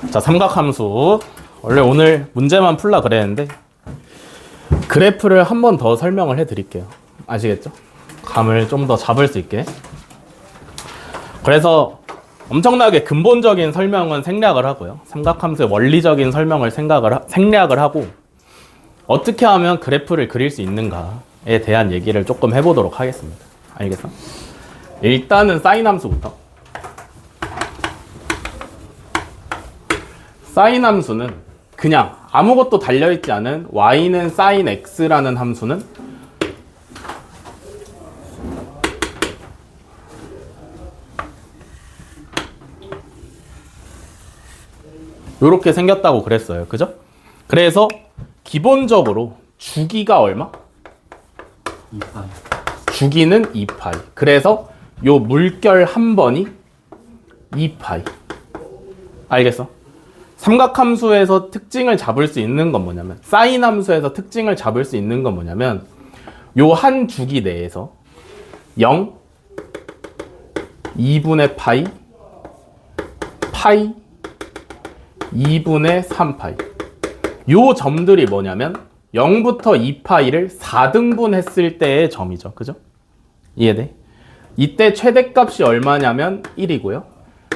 자, 삼각함수. 원래 오늘 문제만 풀라 그랬는데 그래프를 한 번 더 설명을 해 드릴게요. 아시겠죠? 감을 좀 더 잡을 수 있게. 그래서 엄청나게 근본적인 설명은 생략을 하고요. 삼각함수의 원리적인 설명을 생략을 하고 어떻게 하면 그래프를 그릴 수 있는가에 대한 얘기를 조금 해보도록 하겠습니다. 알겠어? 일단은 사인 함수부터. 사인 함수는 그냥 아무것도 달려있지 않은 y는 sin x라는 함수는 이렇게 생겼다고 그랬어요. 그죠? 그래서 기본적으로 주기가 얼마? 2파이. 주기는 2파이. 그래서 요 물결 한 번이 2파이. 알겠어? 삼각함수에서 특징을 잡을 수 있는 건 뭐냐면 사인 함수에서 특징을 잡을 수 있는 건 뭐냐면 요 한 주기 내에서 0, 2분의 파이, 파이, 2분의 3파이. 요 점들이 뭐냐면 0부터 2파이를 4등분 했을 때의 점이죠. 그죠? 이해돼? 이때 최대값이 얼마냐면 1이고요.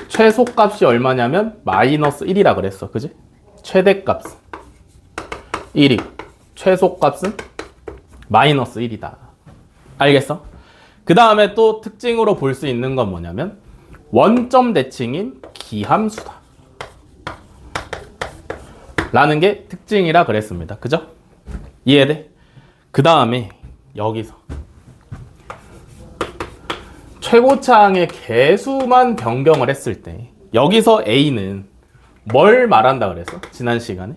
최소값이 얼마냐면 마이너스 1이라 그랬어. 그지? 최대값은 1이고 최소값은 마이너스 1이다. 알겠어? 그 다음에 또 특징으로 볼 수 있는 건 뭐냐면 원점 대칭인 기함수다. 라는 게 특징이라 그랬습니다. 그죠? 이해돼? 그 다음에 여기서 최고차항의 개수만 변경을 했을 때 여기서 A는 뭘 말한다 그랬어? 지난 시간에?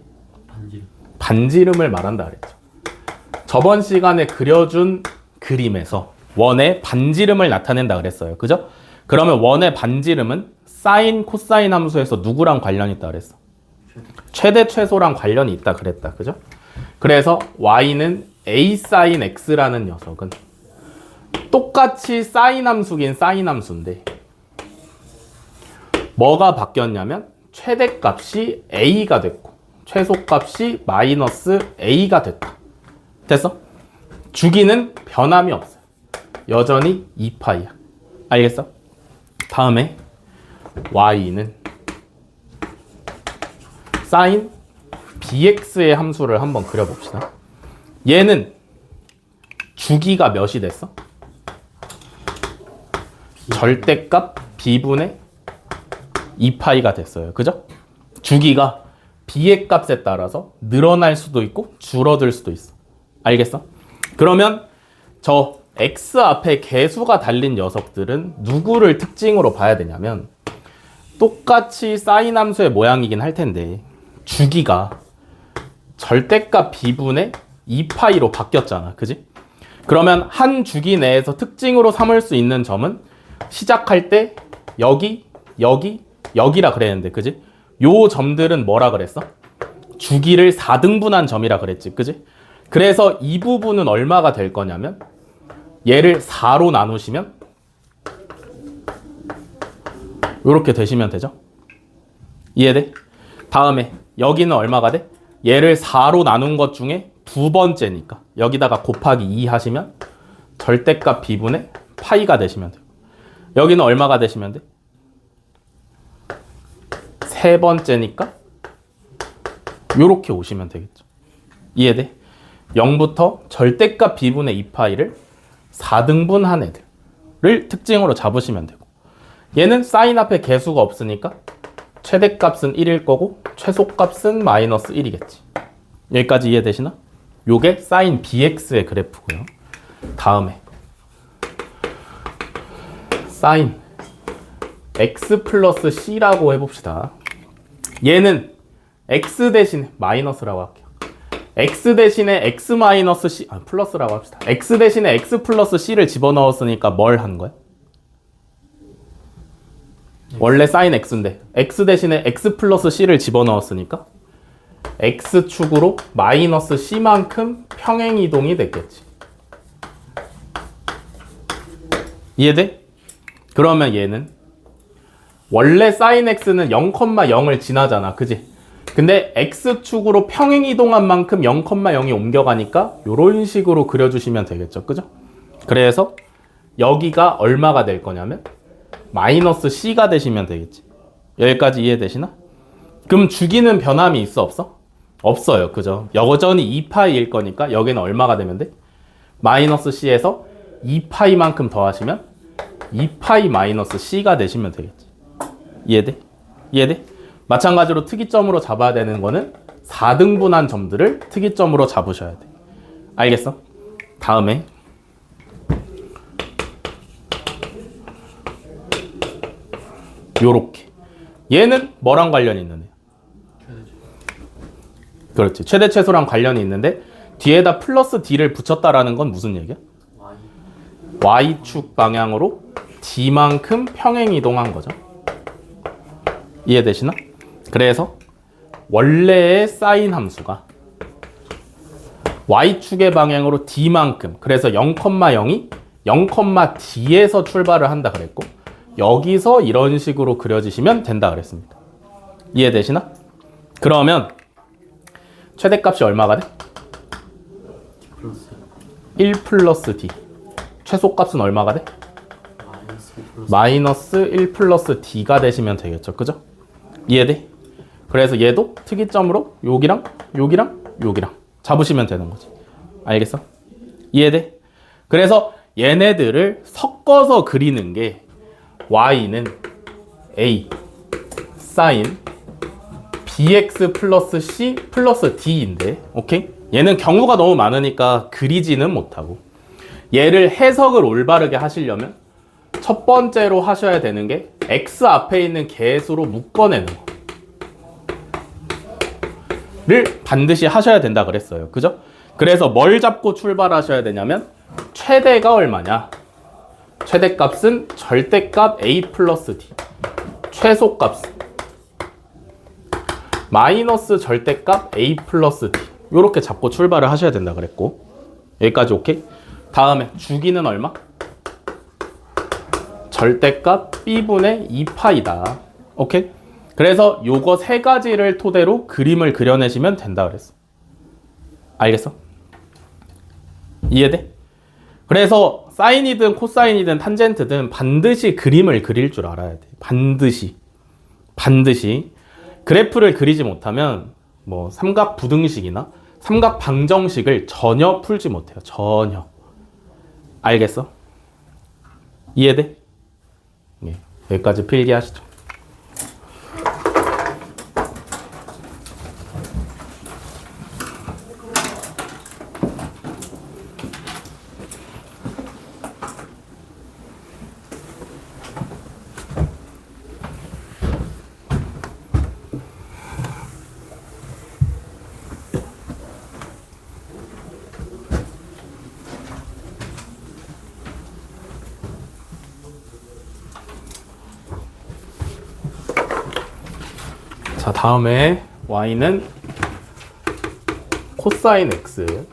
반지름을 말한다 그랬죠. 저번 시간에 그려준 그림에서 원의 반지름을 나타낸다 그랬어요. 그죠? 그러면 원의 반지름은 사인, 코사인 함수에서 누구랑 관련이 있다 그랬어? 최대 최소랑 관련이 있다 그랬다. 그죠? 그래서 y는 a sin x라는 녀석은 똑같이 사인 함수긴 사인 함수인데 뭐가 바뀌었냐면 최대값이 a가 됐고 최소값이 마이너스 a가 됐다. 됐어? 주기는 변함이 없어요. 여전히 2파이야. 알겠어? 다음에 y는 sin bx의 함수를 한번 그려봅시다. 얘는 주기가 몇이 됐어? 절대값 b분의 2파이가 됐어요. 그죠? 주기가 b의 값에 따라서 늘어날 수도 있고 줄어들 수도 있어. 알겠어? 그러면 저 x 앞에 개수가 달린 녀석들은 누구를 특징으로 봐야 되냐면 똑같이 사인 함수의 모양이긴 할 텐데 주기가 절대값 b분의 2파이로 바뀌었잖아. 그지? 그러면 한 주기 내에서 특징으로 삼을 수 있는 점은 시작할 때 여기, 여기, 여기라 그랬는데 그지? 요 점들은 뭐라 그랬어? 주기를 4등분한 점이라 그랬지. 그지? 그래서 이 부분은 얼마가 될 거냐면 얘를 4로 나누시면 이렇게 되시면 되죠? 이해돼? 다음에 여기는 얼마가 돼? 얘를 4로 나눈 것 중에 두 번째니까 여기다가 곱하기 2 하시면 절대값 b분의 파이가 되시면 돼요. 여기는 얼마가 되시면 돼? 세 번째니까 요렇게 오시면 되겠죠. 이해돼? 0부터 절대값 b분의 2파이를 4등분한 애들을 특징으로 잡으시면 되고 얘는 사인 앞에 개수가 없으니까 최대값은 1일 거고 최소값은 마이너스 1이겠지. 여기까지 이해되시나? 요게 사인 bx의 그래프고요. 다음에 사인 x 플러스 c라고 해봅시다. 얘는 x 대신에 마이너스라고 할게요. x 대신에 x 마이너스 c 플러스라고 합시다. x 대신에 x 플러스 c를 집어넣었으니까 뭘 한 거야? 원래 sin x인데 x 대신에 x 플러스 c를 집어넣었으니까 x축으로 마이너스 c만큼 평행이동이 됐겠지. 이해돼? 그러면 얘는 원래 sin x는 0,0을 지나잖아. 그지? 근데 x축으로 평행 이동한 만큼 0,0이 옮겨가니까 이런 식으로 그려주시면 되겠죠. 그죠? 그래서 여기가 얼마가 될 거냐면 마이너스 c가 되시면 되겠지. 여기까지 이해되시나? 그럼 주기는 변함이 있어 없어? 없어요. 그죠? 여전히 2파이일 거니까 여기는 얼마가 되면 돼? 마이너스 c에서 2파이만큼 더하시면 2파이 마이너스 c가 되시면 되겠지. 이해돼? 이해돼? 마찬가지로 특이점으로 잡아야 되는 거는 4등분한 점들을 특이점으로 잡으셔야 돼. 알겠어? 다음에 요렇게 얘는 뭐랑 관련이 있는 애야? 그렇지. 최대 최소랑 관련이 있는데 뒤에다 플러스 d를 붙였다라는 건 무슨 얘기야? y축 방향으로 d만큼 평행 이동한 거죠. 이해되시나? 그래서 원래의 sin 함수가 y축의 방향으로 d만큼, 그래서 0,0이 0,d에서 출발을 한다 그랬고 여기서 이런 식으로 그려지시면 된다 그랬습니다. 이해되시나? 그러면 최대값이 얼마가 돼? 1 플러스 d. 최소값은 얼마가 돼? 마이너스 1 플러스 d가 되시면 되겠죠. 그죠? 이해돼? 그래서 얘도 특이점으로 여기랑 여기랑 여기랑 잡으시면 되는 거지. 알겠어? 이해돼? 그래서 얘네들을 섞어서 그리는 게 y는 a sin bx 플러스 c 플러스 d인데, 오케이? 얘는 경우가 너무 많으니까 그리지는 못하고 얘를 해석을 올바르게 하시려면 첫 번째로 하셔야 되는 게 x 앞에 있는 개수로 묶어내는 거를 반드시 하셔야 된다 그랬어요. 그죠? 그래서 뭘 잡고 출발하셔야 되냐면 최대가 얼마냐? 최대값은 절대값 a 플러스 d, 최소값은 마이너스 절대값 a 플러스 d, 요렇게 잡고 출발을 하셔야 된다 그랬고 여기까지 오케이? 다음에 주기는 얼마? 절대값 b분의 2파이다. 오케이? 그래서 요거 세 가지를 토대로 그림을 그려내시면 된다 그랬어. 알겠어? 이해돼? 그래서 사인이든 코사인이든 탄젠트든 반드시 그림을 그릴 줄 알아야 돼. 반드시. 그래프를 그리지 못하면 뭐 삼각 부등식이나 삼각 방정식을 전혀 풀지 못해요. 전혀. 알겠어? 이해돼? 예, 여기까지 필기하시죠. 자, 다음에 y는 코사인 x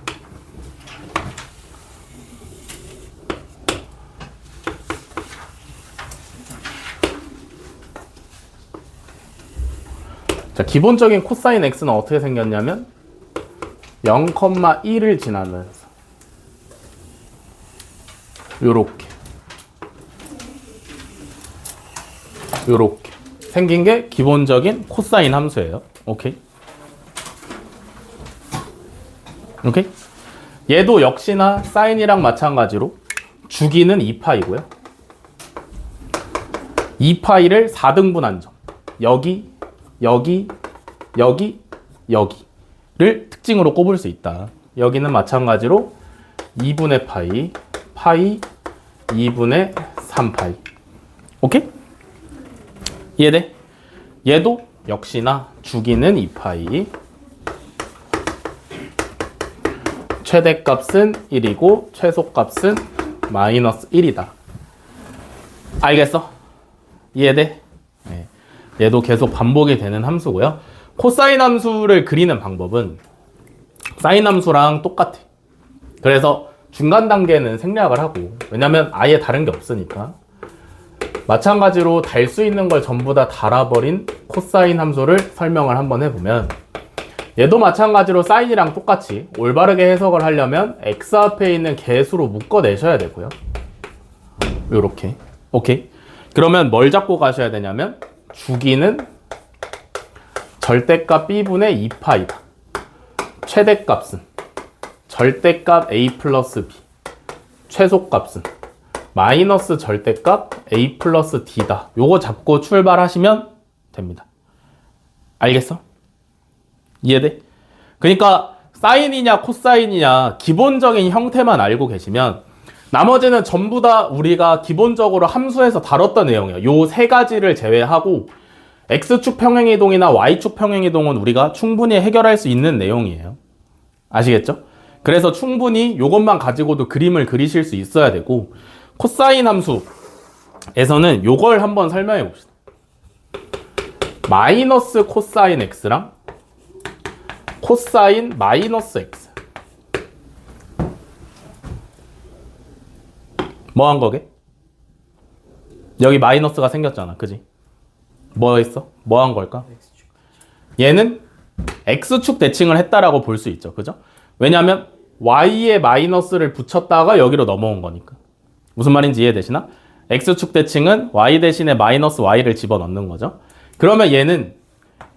자, 기본적인 코사인 x는 어떻게 생겼냐면 0,1을 지나면서 요렇게 생긴 게 기본적인 코사인 함수예요. 오케이? 오케이? 얘도 역시나 사인이랑 마찬가지로 주기는 2파이고요. 2파이를 4등분한 점. 여기, 여기, 여기, 여기를 특징으로 꼽을 수 있다. 여기는 마찬가지로 2분의 파이, 파이, 2분의 3파이. 오케이? 이해돼? 얘도 역시나 주기는 2파이, 최대값은 1이고 최소값은 마이너스 1이다. 알겠어? 이해돼? 네. 얘도 계속 반복이 되는 함수고요. 코사인 함수를 그리는 방법은 사인 함수랑 똑같아. 그래서 중간 단계는 생략을 하고, 왜냐면 아예 다른 게 없으니까 마찬가지로 달 수 있는 걸 전부 다 달아버린 코사인 함수를 설명을 한번 해보면 얘도 마찬가지로 사인이랑 똑같이 올바르게 해석을 하려면 x 앞에 있는 개수로 묶어내셔야 되고요. 요렇게. 오케이. 그러면 뭘 잡고 가셔야 되냐면 주기는 절대값 b분의 2파이다. 최대값은 절대값 a 플러스 b. 최소값은 마이너스 절대값 a 플러스 d다. 요거 잡고 출발하시면 됩니다. 알겠어? 이해돼? 그러니까 사인이냐 코사인이냐 기본적인 형태만 알고 계시면 나머지는 전부 다 우리가 기본적으로 함수에서 다뤘던 내용이에요. 요 세 가지를 제외하고 x축 평행이동이나 y축 평행이동은 우리가 충분히 해결할 수 있는 내용이에요. 아시겠죠? 그래서 충분히 요것만 가지고도 그림을 그리실 수 있어야 되고 코사인 함수에서는 요걸 한번 설명해 봅시다. 마이너스 코사인 x랑 코사인 마이너스 x 뭐 한 거게? 여기 마이너스가 생겼잖아. 그지? 뭐 했어? 뭐 한 걸까? 얘는 x축 대칭을 했다라고 볼 수 있죠. 그죠? 왜냐면 y에 마이너스를 붙였다가 여기로 넘어온 거니까. 무슨 말인지 이해되시나? x축 대칭은 y 대신에 마이너스 y를 집어넣는 거죠. 그러면 얘는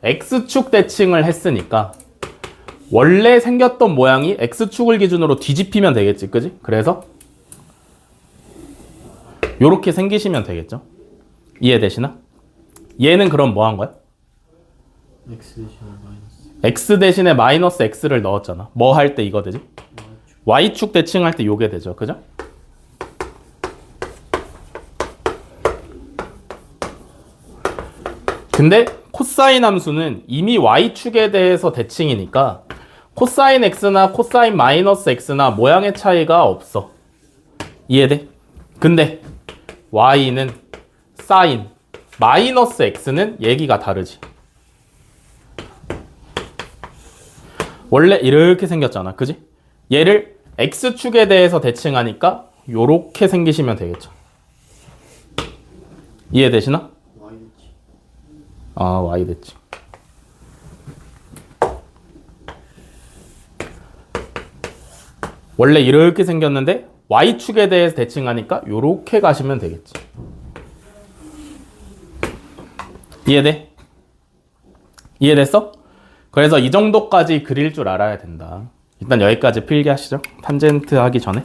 x축 대칭을 했으니까 원래 생겼던 모양이 x축을 기준으로 뒤집히면 되겠지. 그지? 그래서 요렇게 생기시면 되겠죠. 이해되시나? 얘는 그럼 뭐 한 거야? x 대신에 마이너스 x를 넣었잖아. 뭐 할 때 이거 되지? y축 대칭할 때 요게 되죠. 그죠? 근데 코사인 함수는 이미 y축에 대해서 대칭이니까 코사인 x나 코사인 마이너스 x나 모양의 차이가 없어. 이해돼? 근데 y는 사인, 마이너스 x는 얘기가 다르지. 원래 이렇게 생겼잖아. 그지? 얘를 x축에 대해서 대칭하니까 요렇게 생기시면 되겠죠. 이해되시나? 아, y 됐지. 원래 이렇게 생겼는데 y축에 대해서 대칭하니까 요렇게 가시면 되겠지. 이해돼? 이해됐어? 그래서 이 정도까지 그릴 줄 알아야 된다. 일단 여기까지 필기하시죠. 탄젠트 하기 전에.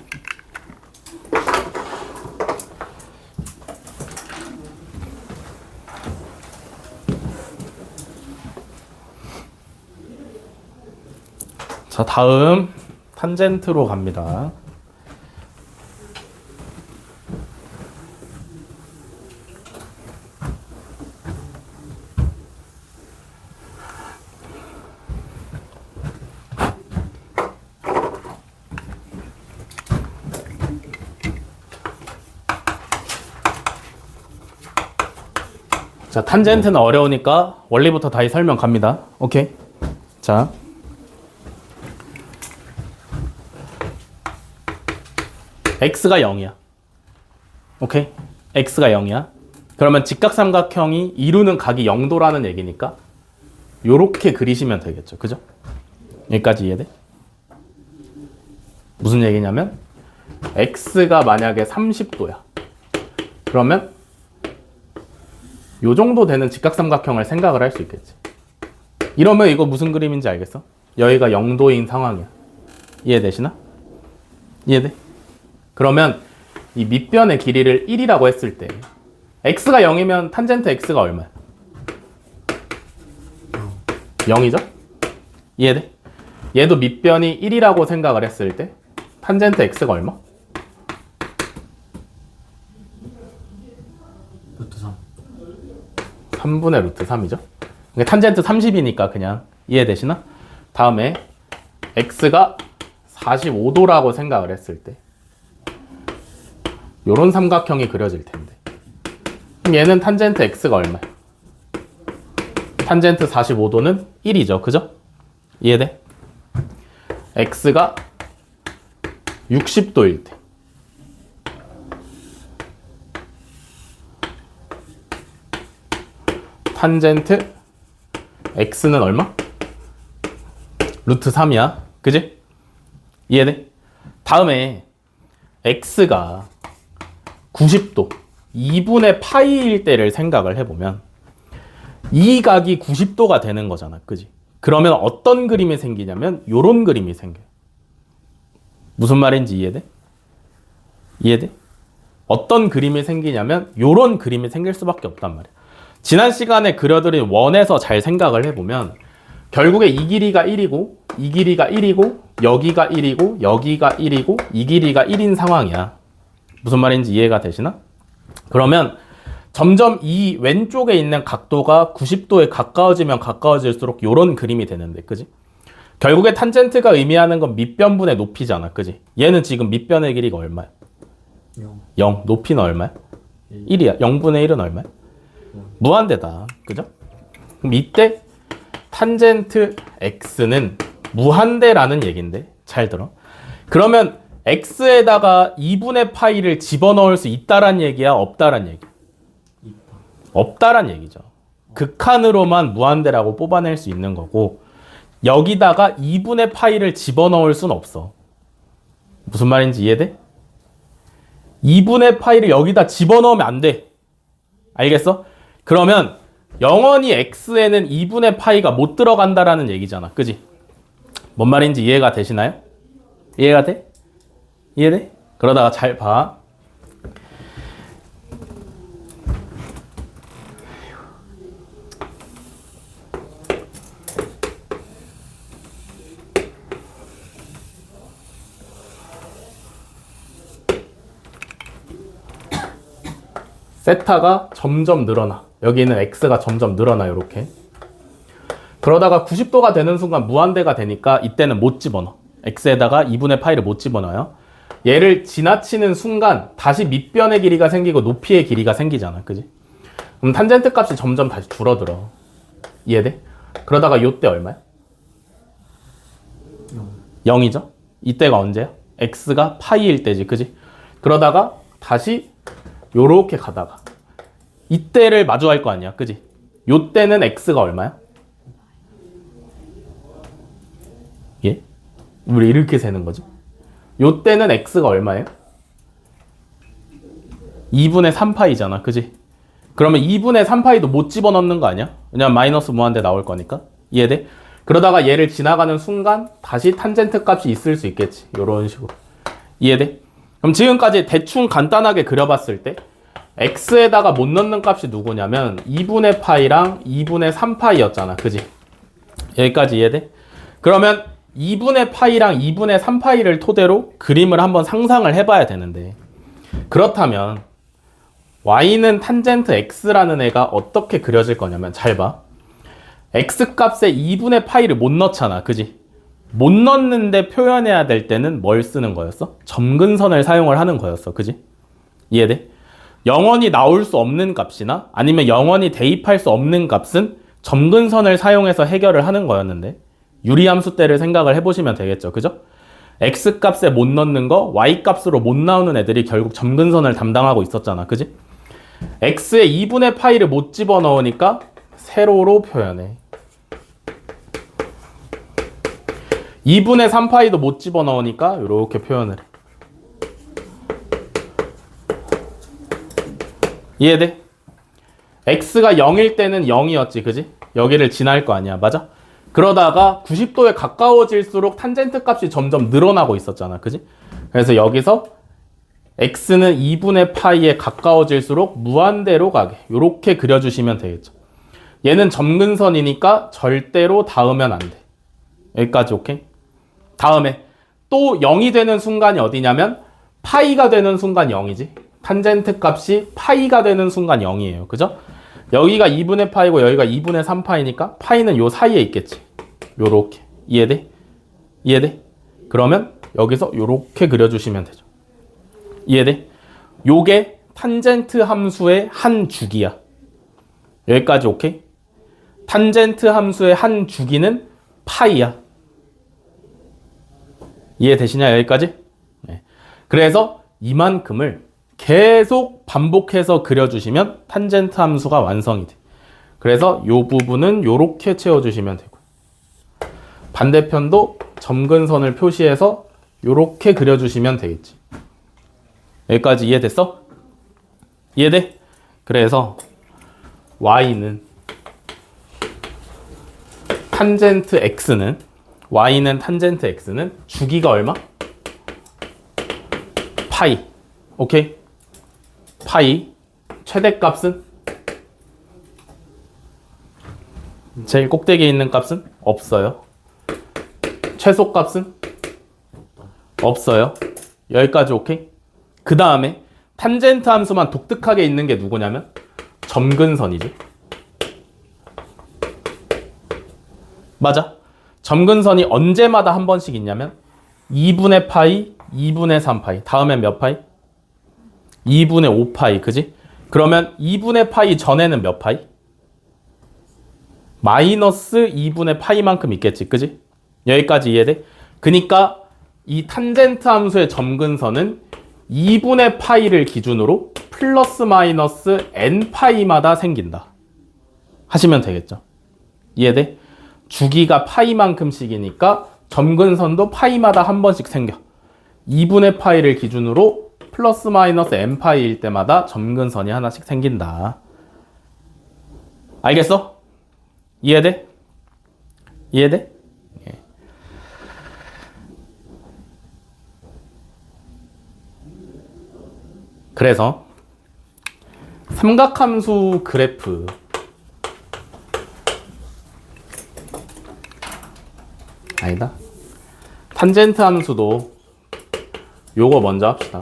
자, 다음 탄젠트로 갑니다. 자, 탄젠트는 어려우니까 원리부터 다시 설명 갑니다. 오케이? 자, x가 0이야. 오케이? x가 0이야. 그러면 직각삼각형이 이루는 각이 0도라는 얘기니까 요렇게 그리시면 되겠죠. 그죠? 여기까지 이해돼? 무슨 얘기냐면 x가 만약에 30도야. 그러면 요 정도 되는 직각삼각형을 생각을 할 수 있겠지. 이러면 이거 무슨 그림인지 알겠어? 여기가 0도인 상황이야. 이해되시나? 이해돼? 그러면 이 밑변의 길이를 1이라고 했을 때 x가 0이면 탄젠트 x가 얼마야? 0이죠? 이해돼? 얘도 밑변이 1이라고 생각을 했을 때 탄젠트 x가 얼마? 루트 3. 3분의 루트 3이죠? 탄젠트 30이니까 그냥 이해되시나? 다음에 x가 45도라고 생각을 했을 때 요런 삼각형이 그려질 텐데 그럼 얘는 탄젠트 x가 얼마야? 탄젠트 45도는 1이죠. 그죠? 이해돼? x가 60도일 때 탄젠트 x는 얼마? 루트 3이야. 그지? 이해돼? 다음에 x가 90도 2분의 파이일 때를 생각을 해보면 이 각이 90도가 되는 거잖아. 그지? 그러면 어떤 그림이 생기냐면 요런 그림이 생겨요. 무슨 말인지 이해돼? 이해돼? 어떤 그림이 생기냐면 요런 그림이 생길 수밖에 없단 말이야. 지난 시간에 그려드린 원에서 잘 생각을 해보면 결국에 이 길이가 1이고 이 길이가 1이고 여기가 1이고 여기가 1이고 이 길이가 1인 상황이야. 무슨 말인지 이해가 되시나? 그러면 점점 이 왼쪽에 있는 각도가 90도에 가까워지면 가까워질수록 요런 그림이 되는데, 그지? 결국에 탄젠트가 의미하는 건 밑변분의 높이잖아. 그지? 얘는 지금 밑변의 길이가 얼마야? 0. 높이는 얼마야? 1이야. 0분의 1은 얼마야? 무한대다. 그죠? 그럼 이때 탄젠트 x는 무한대라는 얘긴데, 잘 들어. 그러면 x에다가 2분의 파이를 집어넣을 수 있다란 얘기야? 없다란 얘기야? 없다란 얘기죠. 극한으로만 무한대라고 뽑아낼 수 있는 거고, 여기다가 2분의 파이를 집어넣을 수는 없어. 무슨 말인지 이해돼? 2분의 파이를 여기다 집어넣으면 안 돼. 알겠어? 그러면 영원히 x에는 2분의 파이가 못 들어간다라는 얘기잖아. 그지? 뭔 말인지 이해가 되시나요? 이해가 돼? 이해돼? 그러다가 잘 봐. 세타가 점점 늘어나. 여기는 x가 점점 늘어나. 이렇게. 그러다가 90도가 되는 순간 무한대가 되니까 이때는 못 집어넣어. x에다가 2분의 파이를 못 집어넣어요. 얘를 지나치는 순간 다시 밑변의 길이가 생기고 높이의 길이가 생기잖아. 그지? 그럼 탄젠트 값이 점점 다시 줄어들어. 이해돼? 그러다가 요때 얼마야? 0이죠? 이때가 언제야? x가 파이일 때지. 그지? 그러다가 다시 요렇게 가다가 이때를 마주할 거 아니야. 그지? 요때는 x가 얼마야? 예? 우리 이렇게 세는 거지? 요때는 x가 얼마예요? 2분의 3파이잖아. 그지? 그러면 2분의 3파이도 못 집어넣는 거 아니야? 왜냐면 마이너스 무한대 나올 거니까. 이해돼? 그러다가 얘를 지나가는 순간 다시 탄젠트 값이 있을 수 있겠지. 요런 식으로. 이해돼? 그럼 지금까지 대충 간단하게 그려봤을 때 x에다가 못 넣는 값이 누구냐면 2분의 파이랑 2분의 3파이였잖아. 그지? 여기까지 이해돼? 그러면 2분의 파이랑 2분의 3파이를 토대로 그림을 한번 상상을 해봐야 되는데, 그렇다면 y는 탄젠트 x라는 애가 어떻게 그려질 거냐면, 잘 봐. x 값에 2분의 파이를 못 넣잖아. 그지? 못 넣는데 표현해야 될 때는 뭘 쓰는 거였어? 점근선을 사용을 하는 거였어. 그지? 이해돼? 영원히 나올 수 없는 값이나 아니면 영원히 대입할 수 없는 값은 점근선을 사용해서 해결을 하는 거였는데, 유리함수 때를 생각을 해보시면 되겠죠. 그죠? x 값에 못 넣는 거 y 값으로 못 나오는 애들이 결국 점근선을 담당하고 있었잖아. 그지? x에 2분의 파이를 못 집어넣으니까 세로로 표현해. 2분의 3파이도 못 집어넣으니까 이렇게 표현을 해. 이해돼? x가 0일 때는 0이었지. 그지? 여기를 지날 거 아니야. 맞아? 그러다가 90도에 가까워질수록 탄젠트 값이 점점 늘어나고 있었잖아. 그지? 그래서 여기서 x는 2분의 파이에 가까워질수록 무한대로 가게. 이렇게 그려주시면 되겠죠. 얘는 점근선이니까 절대로 닿으면 안 돼. 여기까지 오케이? 다음에 또 0이 되는 순간이 어디냐면 파이가 되는 순간 0이지. 탄젠트 값이 파이가 되는 순간 0이에요. 그죠? 여기가 2분의 파이고 여기가 2분의 3파이니까 파이는 요 사이에 있겠지. 요렇게. 이해돼? 이해돼? 그러면 여기서 요렇게 그려주시면 되죠. 이해돼? 요게 탄젠트 함수의 한 주기야. 여기까지 오케이? 탄젠트 함수의 한 주기는 파이야. 이해되시냐? 여기까지? 네. 그래서 이만큼을 계속 반복해서 그려주시면 탄젠트 함수가 완성이 돼. 그래서 이 부분은 이렇게 채워주시면 되고 반대편도 점근선을 표시해서 이렇게 그려주시면 되겠지. 여기까지 이해됐어? 이해돼? 그래서 y는 탄젠트 x는 y는 탄젠트 x는 주기가 얼마? 파이. 오케이? 파이. 최대값은? 제일 꼭대기에 있는 값은? 없어요. 최소값은? 없어요. 여기까지 오케이? 그 다음에 탄젠트 함수만 독특하게 있는 게 누구냐면 점근선이지. 맞아. 점근선이 언제마다 한 번씩 있냐면 2분의 파이, 2분의 3파이. 다음엔 몇 파이? 2분의 5파이. 그지? 그러면 2분의 파이 전에는 몇 파이? 마이너스 2분의 파이만큼 있겠지. 그지? 여기까지 이해돼? 그니까 이 탄젠트 함수의 점근선은 2분의 파이를 기준으로 플러스 마이너스 n파이마다 생긴다. 하시면 되겠죠. 이해돼? 주기가 파이만큼씩이니까 점근선도 파이마다 한 번씩 생겨. 2분의 파이를 기준으로 플러스 마이너스 n파이일 때마다 점근선이 하나씩 생긴다. 알겠어? 이해돼? 이해돼? 예. 그래서 삼각함수 그래프 아니다. 탄젠트 함수도 요거 먼저 합시다.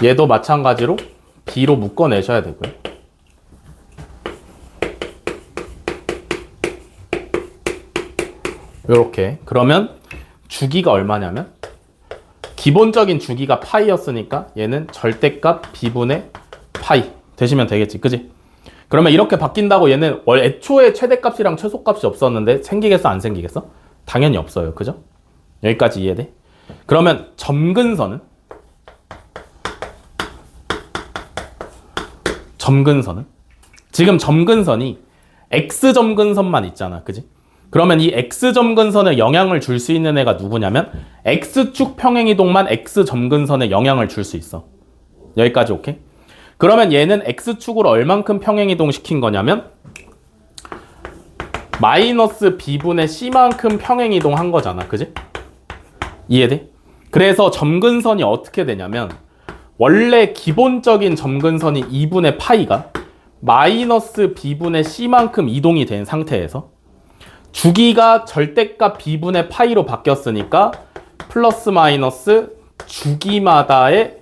얘도 마찬가지로 b로 묶어내셔야 되고요. 요렇게. 그러면 주기가 얼마냐면 기본적인 주기가 파이였으니까 얘는 절대값 b분의 파이 되시면 되겠지. 그지? 그러면 이렇게 바뀐다고 얘는 애초에 최대값이랑 최소값이 없었는데 생기겠어 안 생기겠어? 당연히 없어요. 그죠? 여기까지 이해돼? 그러면 점근선은 지금 점근선이 x점근선만 있잖아. 그지? 그러면 이 x점근선에 영향을 줄 수 있는 애가 누구냐면 x축 평행이동만 x점근선에 영향을 줄 수 있어. 여기까지 오케이? 그러면 얘는 x축으로 얼만큼 평행이동 시킨 거냐면 마이너스 b분의 c만큼 평행이동 한 거잖아. 그지? 이해돼? 그래서 점근선이 어떻게 되냐면 원래 기본적인 점근선이 2분의 파이가 마이너스 b분의 c만큼 이동이 된 상태에서 주기가 절대값 b분의 파이로 바뀌었으니까 플러스 마이너스 주기마다의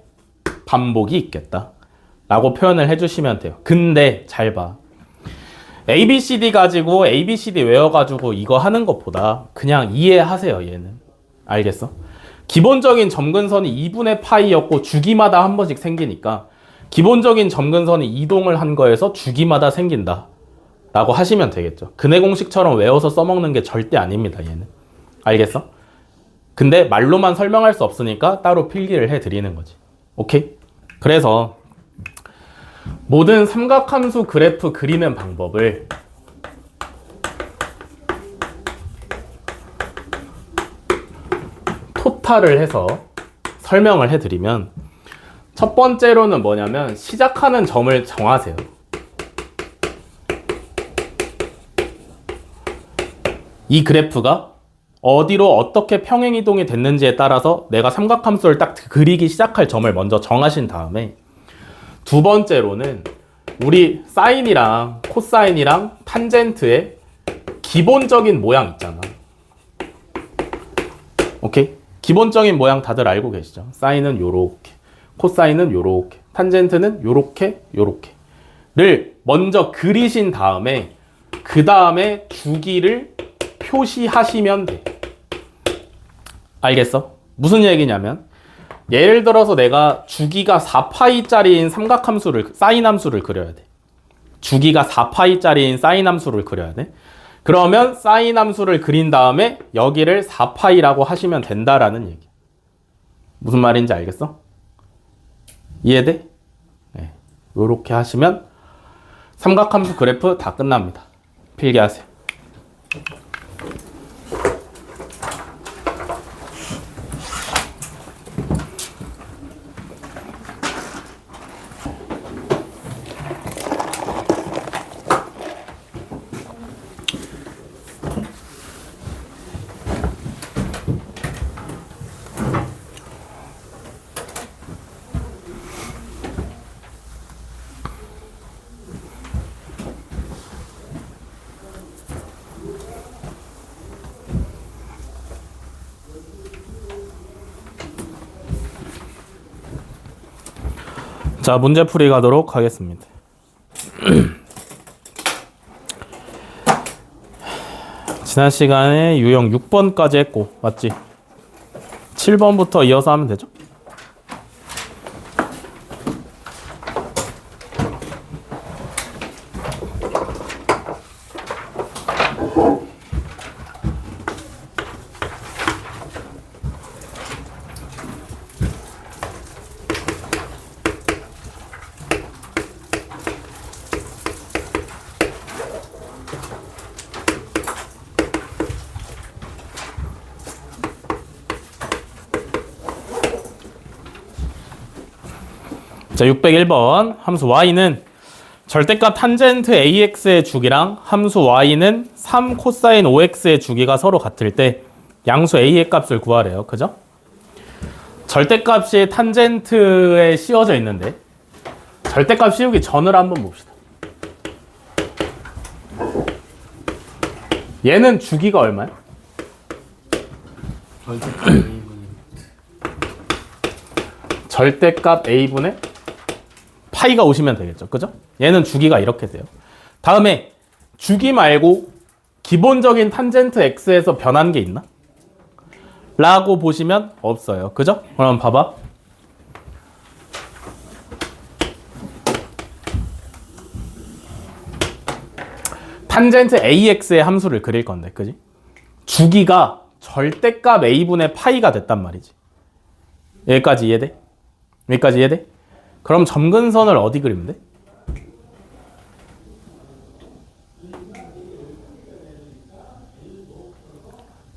반복이 있겠다 라고 표현을 해주시면 돼요. 근데 잘 봐. ABCD 가지고 ABCD 외워가지고 이거 하는 것보다 그냥 이해하세요. 얘는. 알겠어? 기본적인 점근선이 2분의 파이였고 주기마다 한 번씩 생기니까 기본적인 점근선이 이동을 한 거에서 주기마다 생긴다 라고 하시면 되겠죠. 근해 공식처럼 외워서 써먹는 게 절대 아닙니다. 얘는. 알겠어? 근데 말로만 설명할 수 없으니까 따로 필기를 해드리는 거지. 오케이? 그래서 모든 삼각함수 그래프 그리는 방법을 토탈을 해서 설명을 해드리면 첫 번째로는 뭐냐면 시작하는 점을 정하세요. 이 그래프가 어디로 어떻게 평행이동이 됐는지에 따라서 내가 삼각함수를 딱 그리기 시작할 점을 먼저 정하신 다음에 두 번째로는 우리 사인이랑 코사인이랑 탄젠트의 기본적인 모양 있잖아. 오케이? 기본적인 모양 다들 알고 계시죠? 사인은 요렇게, 코사인은 요렇게, 탄젠트는 요렇게, 요렇게를 먼저 그리신 다음에 그 다음에 주기를 표시하시면 돼. 알겠어? 무슨 얘기냐면 예를 들어서 내가 주기가 4파이짜리인 삼각함수를 사인함수를 그려야 돼. 주기가 4파이짜리인 사인함수를 그려야 돼. 그러면 사인함수를 그린 다음에 여기를 4파이라고 하시면 된다라는 얘기. 무슨 말인지 알겠어? 이해돼? 네. 요렇게 하시면 삼각함수 그래프 다 끝납니다. 필기하세요. 자, 문제풀이 가도록 하겠습니다. 지난 시간에 유형 6번까지 했고, 맞지? 7번부터 이어서 하면 되죠? 자, 601번 함수 y는 절대값 탄젠트 ax의 주기랑 함수 y는 3 코사인 5x의 주기가 서로 같을 때 양수 a의 값을 구하래요. 그죠? 절대값이 탄젠트에 씌워져 있는데 절대값 씌우기 전을 한번 봅시다. 얘는 주기가 얼마야? 절대값 a분의 파이가 오시면 되겠죠. 그죠? 얘는 주기가 이렇게 돼요. 다음에 주기 말고 기본적인 탄젠트 x에서 변한 게 있나? 라고 보시면 없어요. 그죠? 그럼 봐봐. 탄젠트 ax의 함수를 그릴 건데, 그지? 주기가 절대값 a분의 파이가 됐단 말이지. 여기까지 이해돼? 여기까지 이해돼? 그럼 점근선을 어디 그리면 돼?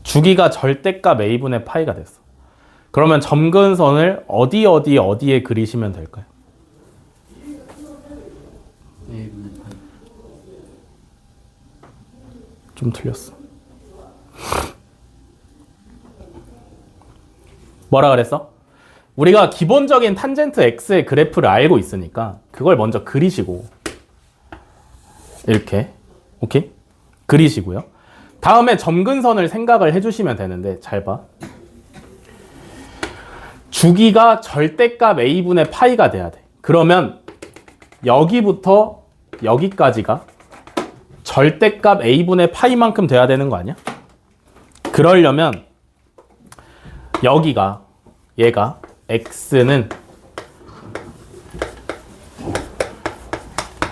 주기가 절대값 a분의 파이가 됐어. 그러면 점근선을 어디에 그리시면 될까요? a분의 파이. 좀 틀렸어. 뭐라 그랬어? 우리가 기본적인 탄젠트 x의 그래프를 알고 있으니까 그걸 먼저 그리시고 이렇게 오케이? 그리시고요. 다음에 점근선을 생각을 해주시면 되는데 잘 봐. 주기가 절대값 a분의 파이가 돼야 돼. 그러면 여기부터 여기까지가 절대값 a분의 파이만큼 돼야 되는 거 아니야? 그러려면 여기가 얘가 x는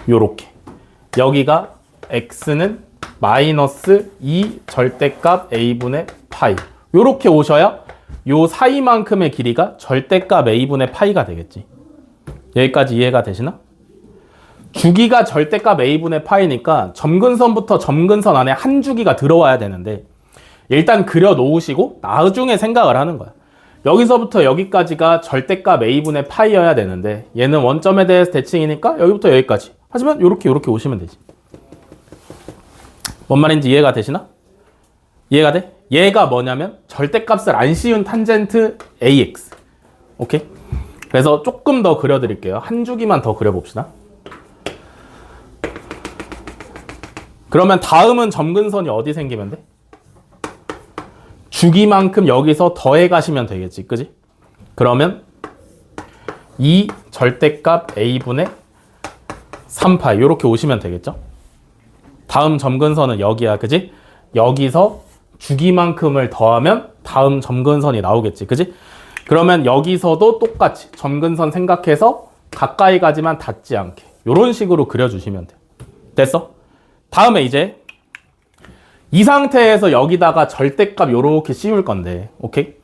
요렇게 여기가 x는 마이너스 2 절대값 a분의 파이 요렇게 오셔야 요 사이만큼의 길이가 절대값 a분의 파이가 되겠지. 여기까지 이해가 되시나? 주기가 절대값 a분의 파이니까 점근선부터 점근선 안에 한 주기가 들어와야 되는데 일단 그려 놓으시고 나중에 생각을 하는 거야. 여기서부터 여기까지가 절대값 a분의 파이여야 되는데 얘는 원점에 대해서 대칭이니까 여기부터 여기까지. 하지만 요렇게 오시면 되지. 뭔 말인지 이해가 되시나? 이해가 돼? 얘가 뭐냐면 절대값을 안 씌운 탄젠트 ax. 오케이? 그래서 조금 더 그려드릴게요. 한 주기만 더 그려봅시다. 그러면 다음은 점근선이 어디 생기면 돼? 주기만큼 여기서 더해 가시면 되겠지. 그지? 그러면 2 절대값 a분의 3파이 이렇게 오시면 되겠죠? 다음 점근선은 여기야. 그지? 여기서 주기만큼을 더하면 다음 점근선이 나오겠지. 그지? 그러면 여기서도 똑같이 점근선 생각해서 가까이 가지만 닿지 않게 이런 식으로 그려주시면 돼. 됐어? 다음에 이제 이 상태에서 여기다가 절대값 요렇게 씌울 건데 오케이?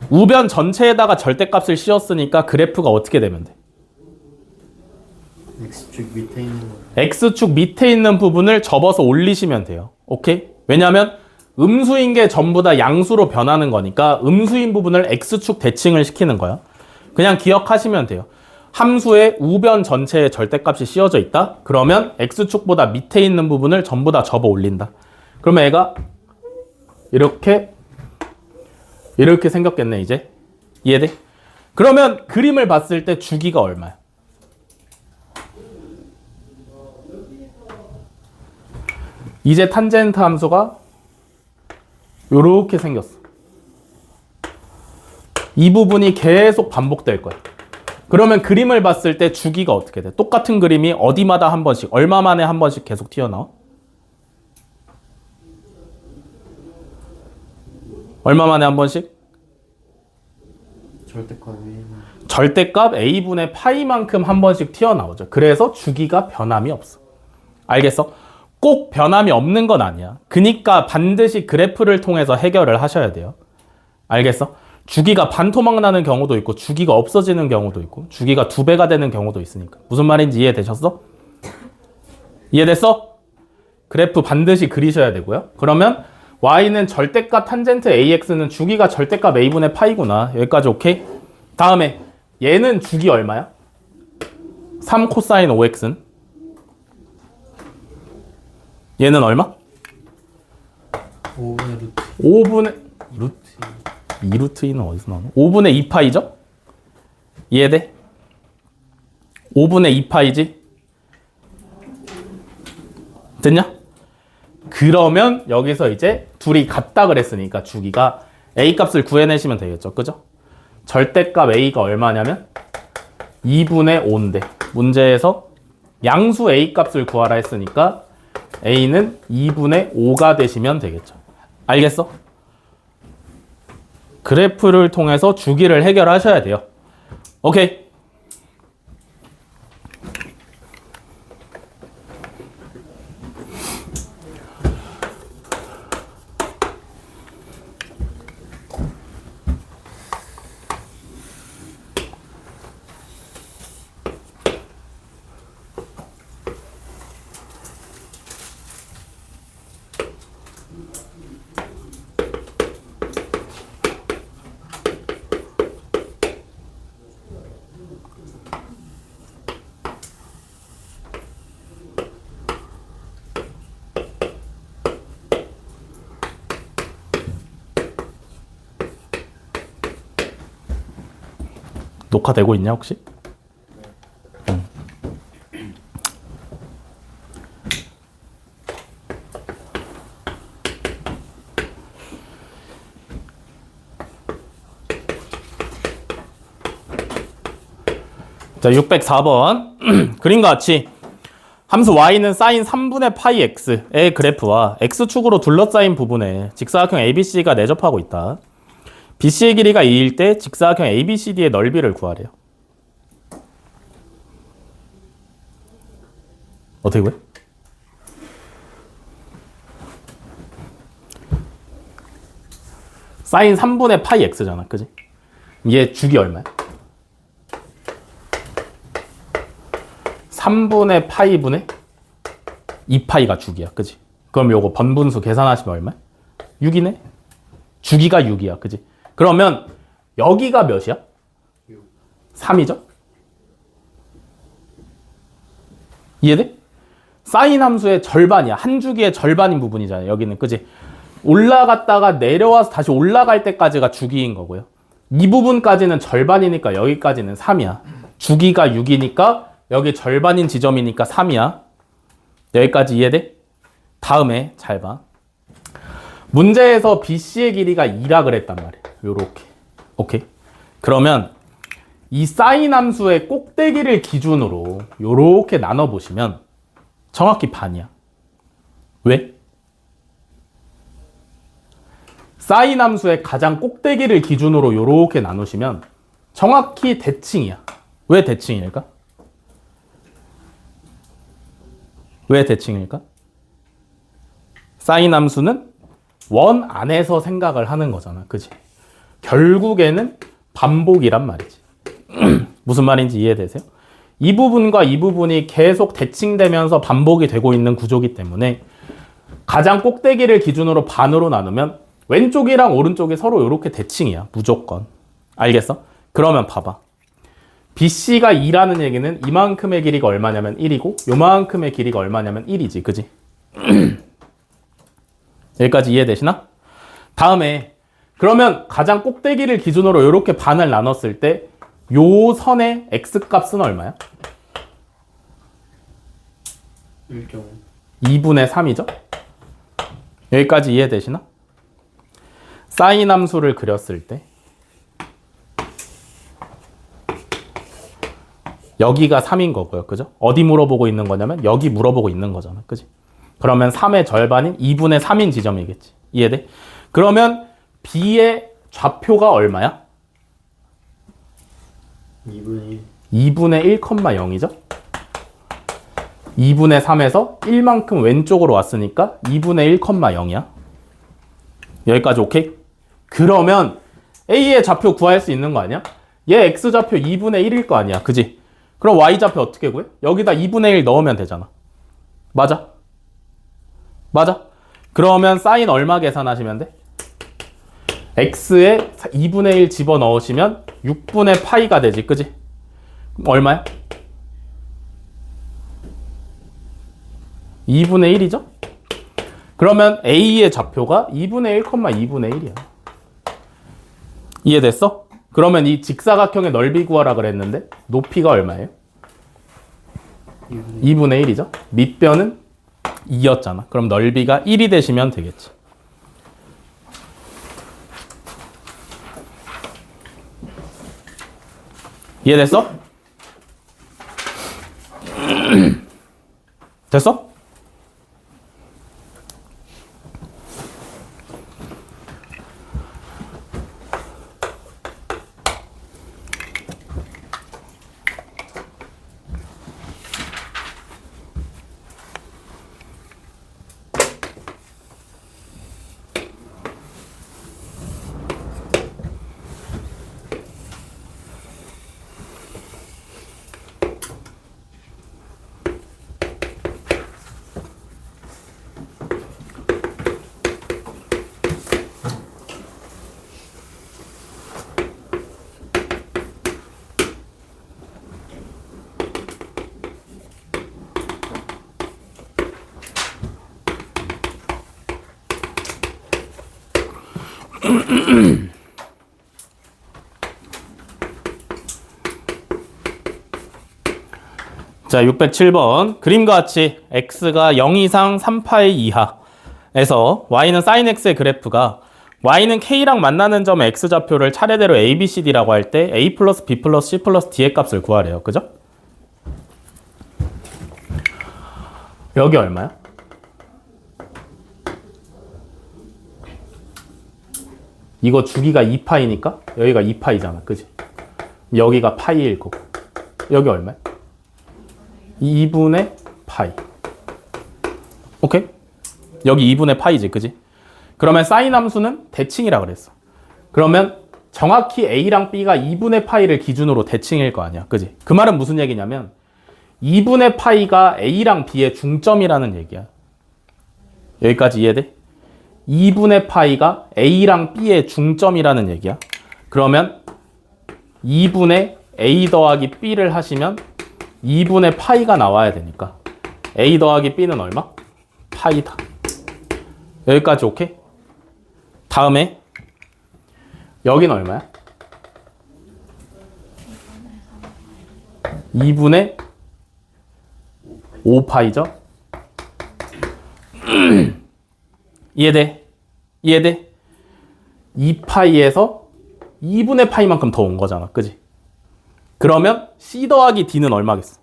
우변 전체에다가 절대값을 씌웠으니까 그래프가 어떻게 되면 돼? X축 밑에 있는 거. X축 밑에 있는 부분을 접어서 올리시면 돼요. 오케이? 왜냐면 음수인 게 전부 다 양수로 변하는 거니까 음수인 부분을 X축 대칭을 시키는 거야. 그냥 기억하시면 돼요. 함수의 우변 전체에 절대값이 씌워져 있다? 그러면 X축보다 밑에 있는 부분을 전부 다 접어 올린다. 그러면 애가 이렇게 생겼겠네, 이제. 이해돼? 그러면 그림을 봤을 때 주기가 얼마야? 이제 탄젠트 함수가 요렇게 생겼어. 이 부분이 계속 반복될 거야. 그러면 그림을 봤을 때 주기가 어떻게 돼? 똑같은 그림이 어디마다 한 번씩, 얼마 만에 한 번씩 계속 튀어나와? 얼마 만에 한 번씩? 절대값 A는 절대값 A분의 파이만큼 한 번씩 튀어나오죠. 그래서 주기가 변함이 없어. 알겠어? 꼭 변함이 없는 건 아니야. 그니까 반드시 그래프를 통해서 해결을 하셔야 돼요. 알겠어? 주기가 반토막 나는 경우도 있고 주기가 없어지는 경우도 있고 주기가 2배가 되는 경우도 있으니까. 무슨 말인지 이해되셨어? 이해됐어? 그래프 반드시 그리셔야 되고요. 그러면 y는 절대값 탄젠트 ax는 주기가 절대값 a분의 파이구나. 여기까지 오케이? 다음에 얘는 주기 얼마야? 3 코사인 5x는? 얘는 얼마? 5분의 루트 5분의 루트 2루트 2는 어디서 나오나? 5분의 2파이죠? 이해돼? 5분의 2파이지? 됐냐? 그러면 여기서 이제 둘이 같다 그랬으니까 주기가 a 값을 구해내시면 되겠죠. 그죠? 절대값 a가 얼마냐면 2분의 5인데 문제에서 양수 a 값을 구하라 했으니까 a는 2분의 5가 되시면 되겠죠. 알겠어? 그래프를 통해서 주기를 해결하셔야 돼요. 오케이. 녹화되고 있냐 혹시? 응. 자, 604번 그림과 같이 함수 y는 사인 3분의 파이 x의 그래프와 x축으로 둘러싸인 부분에 직사각형 ABC가 내접하고 있다. BC의 길이가 2일 때 직사각형 ABCD의 넓이를 구하래요. 어떻게 구해? 사인 3분의 파이 x잖아. 그지? 얘 주기 얼마야? 3분의 파이분의 2파이가 주기야. 그지? 그럼 요거 번분수 계산하시면 얼마야? 6이네? 주기가 6이야. 그지? 그러면 여기가 몇이야? 3이죠? 이해돼? 사인 함수의 절반이야. 한 주기의 절반인 부분이잖아요. 여기는. 그지? 올라갔다가 내려와서 다시 올라갈 때까지가 주기인 거고요. 이 부분까지는 절반이니까 여기까지는 3이야. 주기가 6이니까 여기 절반인 지점이니까 3이야. 여기까지 이해돼? 다음에 잘 봐. 문제에서 BC의 길이가 2라 그랬단 말이야. 요렇게. 오케이? 그러면 이 사인 함수의 꼭대기를 기준으로 요렇게 나눠보시면 정확히 반이야. 왜? 사인 함수의 가장 꼭대기를 기준으로 요렇게 나누시면 정확히 대칭이야. 왜 대칭일까? 왜 대칭일까? 사인 함수는 원 안에서 생각을 하는 거잖아. 그지? 결국에는 반복이란 말이지. 무슨 말인지 이해되세요? 이 부분과 이 부분이 계속 대칭되면서 반복이 되고 있는 구조이기 때문에 가장 꼭대기를 기준으로 반으로 나누면 왼쪽이랑 오른쪽이 서로 이렇게 대칭이야. 무조건. 알겠어? 그러면 봐봐. BC가 2라는 얘기는 이만큼의 길이가 얼마냐면 1이고 요만큼의 길이가 얼마냐면 1이지. 그지? 여기까지 이해되시나? 다음에 그러면 가장 꼭대기를 기준으로 이렇게 반을 나눴을 때 요 선의 x값은 얼마야? 1.5. 2분의 3이죠? 여기까지 이해되시나? 사인 함수를 그렸을 때 여기가 3인 거고요. 그죠? 어디 물어보고 있는 거냐면 여기 물어보고 있는 거잖아. 그지? 그러면 3의 절반인 2분의 3인 지점이겠지. 이해돼? 그러면 B의 좌표가 얼마야? 2분의 2분의 1,0이죠? 2분의 3에서 1만큼 왼쪽으로 왔으니까 2분의 1,0이야. 여기까지 오케이? 그러면 A의 좌표 구할 수 있는 거 아니야? 얘 X좌표 2분의 1일 거 아니야. 그지? 그럼 Y좌표 어떻게 구해? 여기다 2분의 1 넣으면 되잖아. 맞아? 맞아? 그러면 사인 얼마 계산하시면 돼? X에 2분의 1 집어넣으시면 6분의 파이가 되지. 그지? 얼마야? 2분의 1이죠? 그러면 A의 좌표가 2분의 1, 2분의 1이야. 이해됐어? 그러면 이 직사각형의 넓이 구하라 그랬는데 높이가 얼마예요? 2분의 1이죠? 밑변은 2였잖아. 그럼 넓이가 1이 되시면 되겠지. 이해됐어? 됐어? 자, 607번. 그림과 같이 x가 0 이상 3파이 이하에서 y는 sin x의 그래프가 y는 k랑 만나는 점 x좌표를 차례대로 a, b, c, d라고 할 때 a 플러스 b 플러스 c 플러스 d의 값을 구하래요. 그죠? 여기 얼마야? 이거 주기가 2파이니까 여기가 2파이잖아. 그지? 여기가 파이일 거고. 여기 얼마야? 2분의 파이. 오케이? 여기 2분의 파이지. 그지? 그러면 사인 함수는 대칭이라 그랬어. 그러면 정확히 A랑 B가 2분의 파이를 기준으로 대칭일 거 아니야. 그지? 그 말은 무슨 얘기냐면 2분의 파이가 A랑 B의 중점이라는 얘기야. 여기까지 이해돼? 2분의 파이가 A랑 B의 중점이라는 얘기야. 그러면 2분의 A 더하기 B를 하시면 2분의 파이가 나와야 되니까 A 더하기 B는 얼마? 파이다. 여기까지 오케이? 다음에 여긴 얼마야? 2분의 5파이죠? 이해돼? 이해돼? 2파이에서 2분의 파이만큼 더 온 거잖아. 그지? 그러면 C 더하기 D는 얼마겠어?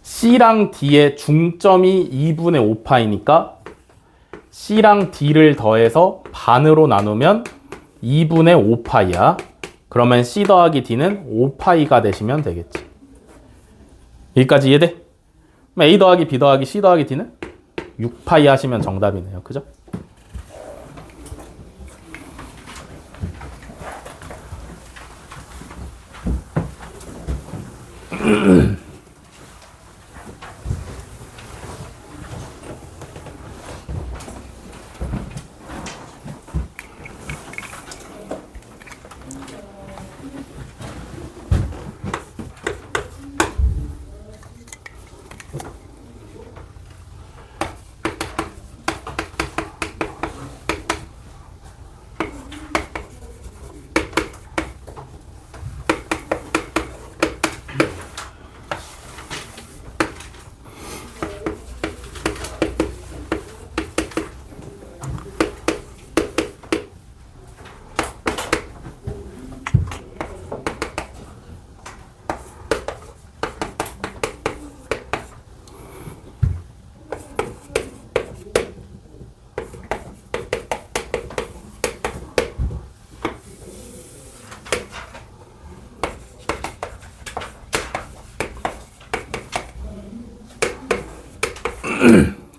C랑 D의 중점이 2분의 5파이니까 C랑 D를 더해서 반으로 나누면 2분의 5파이야. 그러면 C 더하기 D는 5파이가 되시면 되겠지. 여기까지 이해돼? A 더하기 B 더하기 C 더하기 D는 6파이 하시면 정답이네요. 그죠?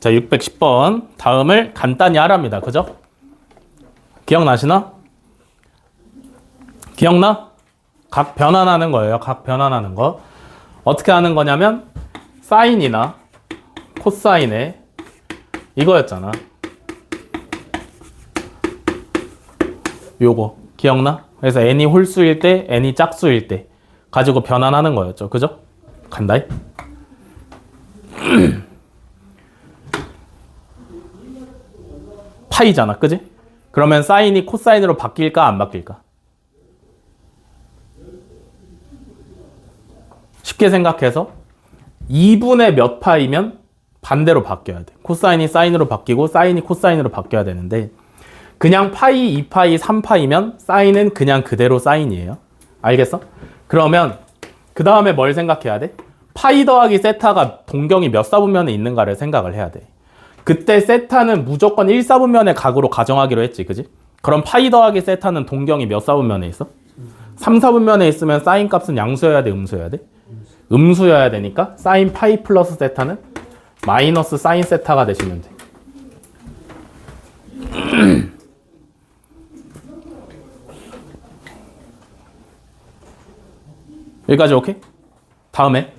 자, 610번. 다음을 간단히 하랍니다. 그죠? 기억나시나? 기억나? 각 변환하는 거예요. 각 변환하는 거. 어떻게 하는 거냐면 사인이나 코사인에 이거였잖아. 요거 기억나? 그래서 n이 홀수일 때, n이 짝수일 때 가지고 변환하는 거였죠. 그죠? 간다이. 파이잖아. 그지? 그러면 사인이 코사인으로 바뀔까 안 바뀔까? 쉽게 생각해서 2분의 몇 파이면 반대로 바뀌어야 돼. 코사인이 사인으로 바뀌고 사인이 코사인으로 바뀌어야 되는데 그냥 파이, 2파이, 3파이면 사인은 그냥 그대로 사인이에요. 알겠어? 그러면 그 다음에 뭘 생각해야 돼? 파이 더하기 세타가 동경이 몇 사분면에 있는가를 생각을 해야 돼. 그때 세타는 무조건 1사분면의 각으로 가정하기로 했지. 그지? 그럼 파이 더하기 세타는 동경이 몇 사분면에 있어? 3사분면에 있으면 사인 값은 양수여야 돼? 음수여야 돼? 음수여야 되니까 사인 파이 플러스 세타는 마이너스 사인 세타가 되시면 돼. 여기까지 오케이? 다음에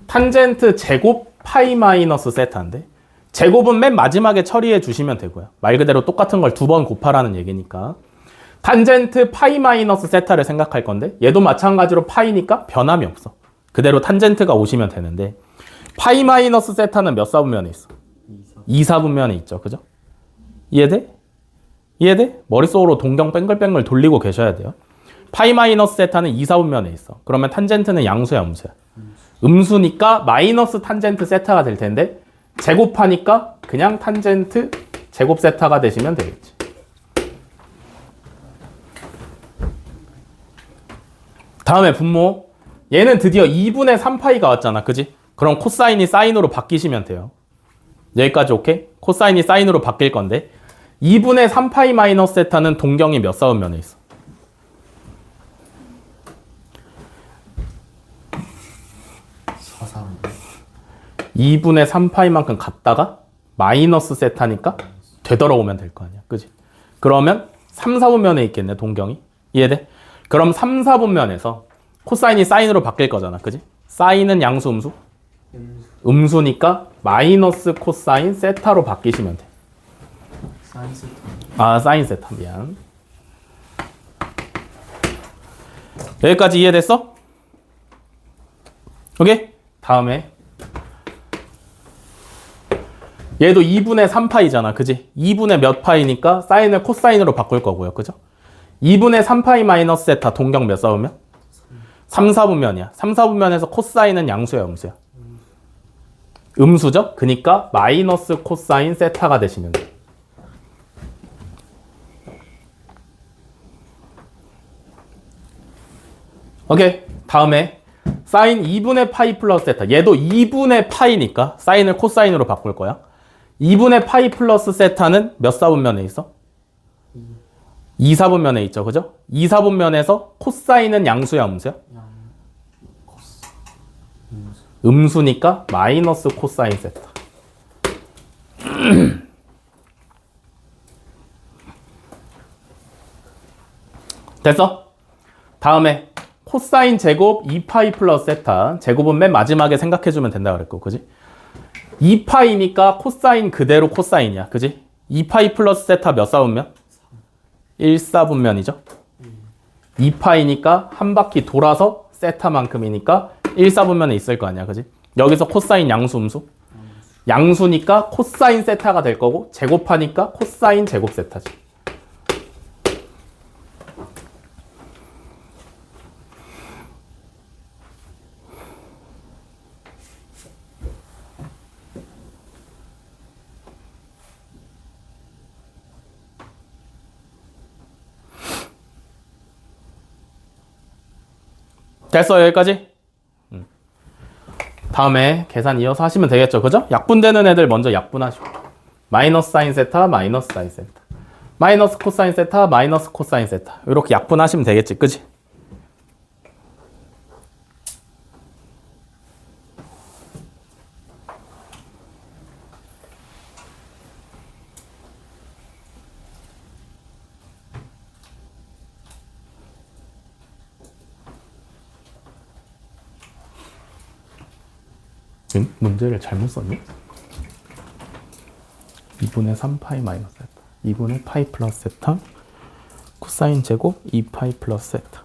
탄젠트 제곱 파이 마이너스 세타인데 제곱은 맨 마지막에 처리해 주시면 되고요. 말 그대로 똑같은 걸 두 번 곱하라는 얘기니까 탄젠트 파이 마이너스 세타를 생각할 건데 얘도 마찬가지로 파이니까 변함이 없어. 그대로 탄젠트가 오시면 되는데 파이 마이너스 세타는 몇 사분면에 있어? 2사분면에 있죠. 그죠? 이해돼? 이해돼? 머릿속으로 동경 뱅글뱅글 돌리고 계셔야 돼요. 파이 마이너스 세타는 2사분면에 있어. 그러면 탄젠트는 양수야, 음수야? 음수니까 마이너스 탄젠트 세타가 될 텐데 제곱하니까 그냥 탄젠트 제곱 세타가 되시면 되겠지. 다음에 분모. 얘는 드디어 2분의 3파이가 왔잖아. 그지? 그럼 코사인이 사인으로 바뀌시면 돼요. 여기까지 오케이? 코사인이 사인으로 바뀔 건데 2분의 3파이 마이너스 세타는 동경이 몇 사분면에 있어? 2분의 3파이만큼 갔다가 마이너스 세타니까 되돌아오면 될 거 아니야. 그지? 그러면 3, 4분면에 있겠네, 동경이. 이해돼? 그럼 3, 4분면에서 코사인이 사인으로 바뀔 거잖아. 그지? 사인은 양수, 음수? 음수니까 마이너스 코사인 세타로 바뀌시면 돼. 사인 세타. 아, 사인 세타. 미안. 여기까지 이해됐어? 오케이? 다음에 얘도 2분의 3파이잖아. 그지? 2분의 몇 파이니까 사인을 코사인으로 바꿀 거고요. 그죠? 2분의 3파이 마이너스 세타 동경 몇 사분면? 3, 4분면이야. 3, 4분면에서 코사인은 양수야, 음수야? 음수죠? 그니까 마이너스 코사인 세타가 되시면 돼. 오케이. 다음에 사인 2분의 파이 플러스 세타. 얘도 2분의 파이니까 사인을 코사인으로 바꿀 거야. 2분의 파이 플러스 세타는 몇 사분면에 있어? 2사분면에 있죠. 그죠? 2사분면에서 코사인은 양수야, 음수야? 음수니까 마이너스 코사인 세타. 됐어? 다음에 코사인 제곱 2파이 플러스 세타. 제곱은 맨 마지막에 생각해주면 된다 그랬고, 그지? 2파이니까 코사인 그대로 코사인이야, 그지? 2파이 플러스 세타 몇 사분면? 1사분면이죠. 2파이니까 한 바퀴 돌아서 세타만큼이니까 1사분면에 있을 거 아니야, 그지? 여기서 코사인 양수 음수? 양수니까 코사인 세타가 될 거고, 제곱하니까 코사인 제곱 세타지. 됐어, 여기까지? 다음에 계산 이어서 하시면 되겠죠, 그죠? 약분되는 애들 먼저 약분하시고. 마이너스 사인 세타, 마이너스 사인 세타. 마이너스 코사인 세타, 마이너스 코사인 세타. 이렇게 약분하시면 되겠지, 그지? 응? 문제를 잘못 썼니? 2분의 3파이 마이너스 세타 2분의 파이 플러스 세타 코사인 제곱 2파이 플러스 세타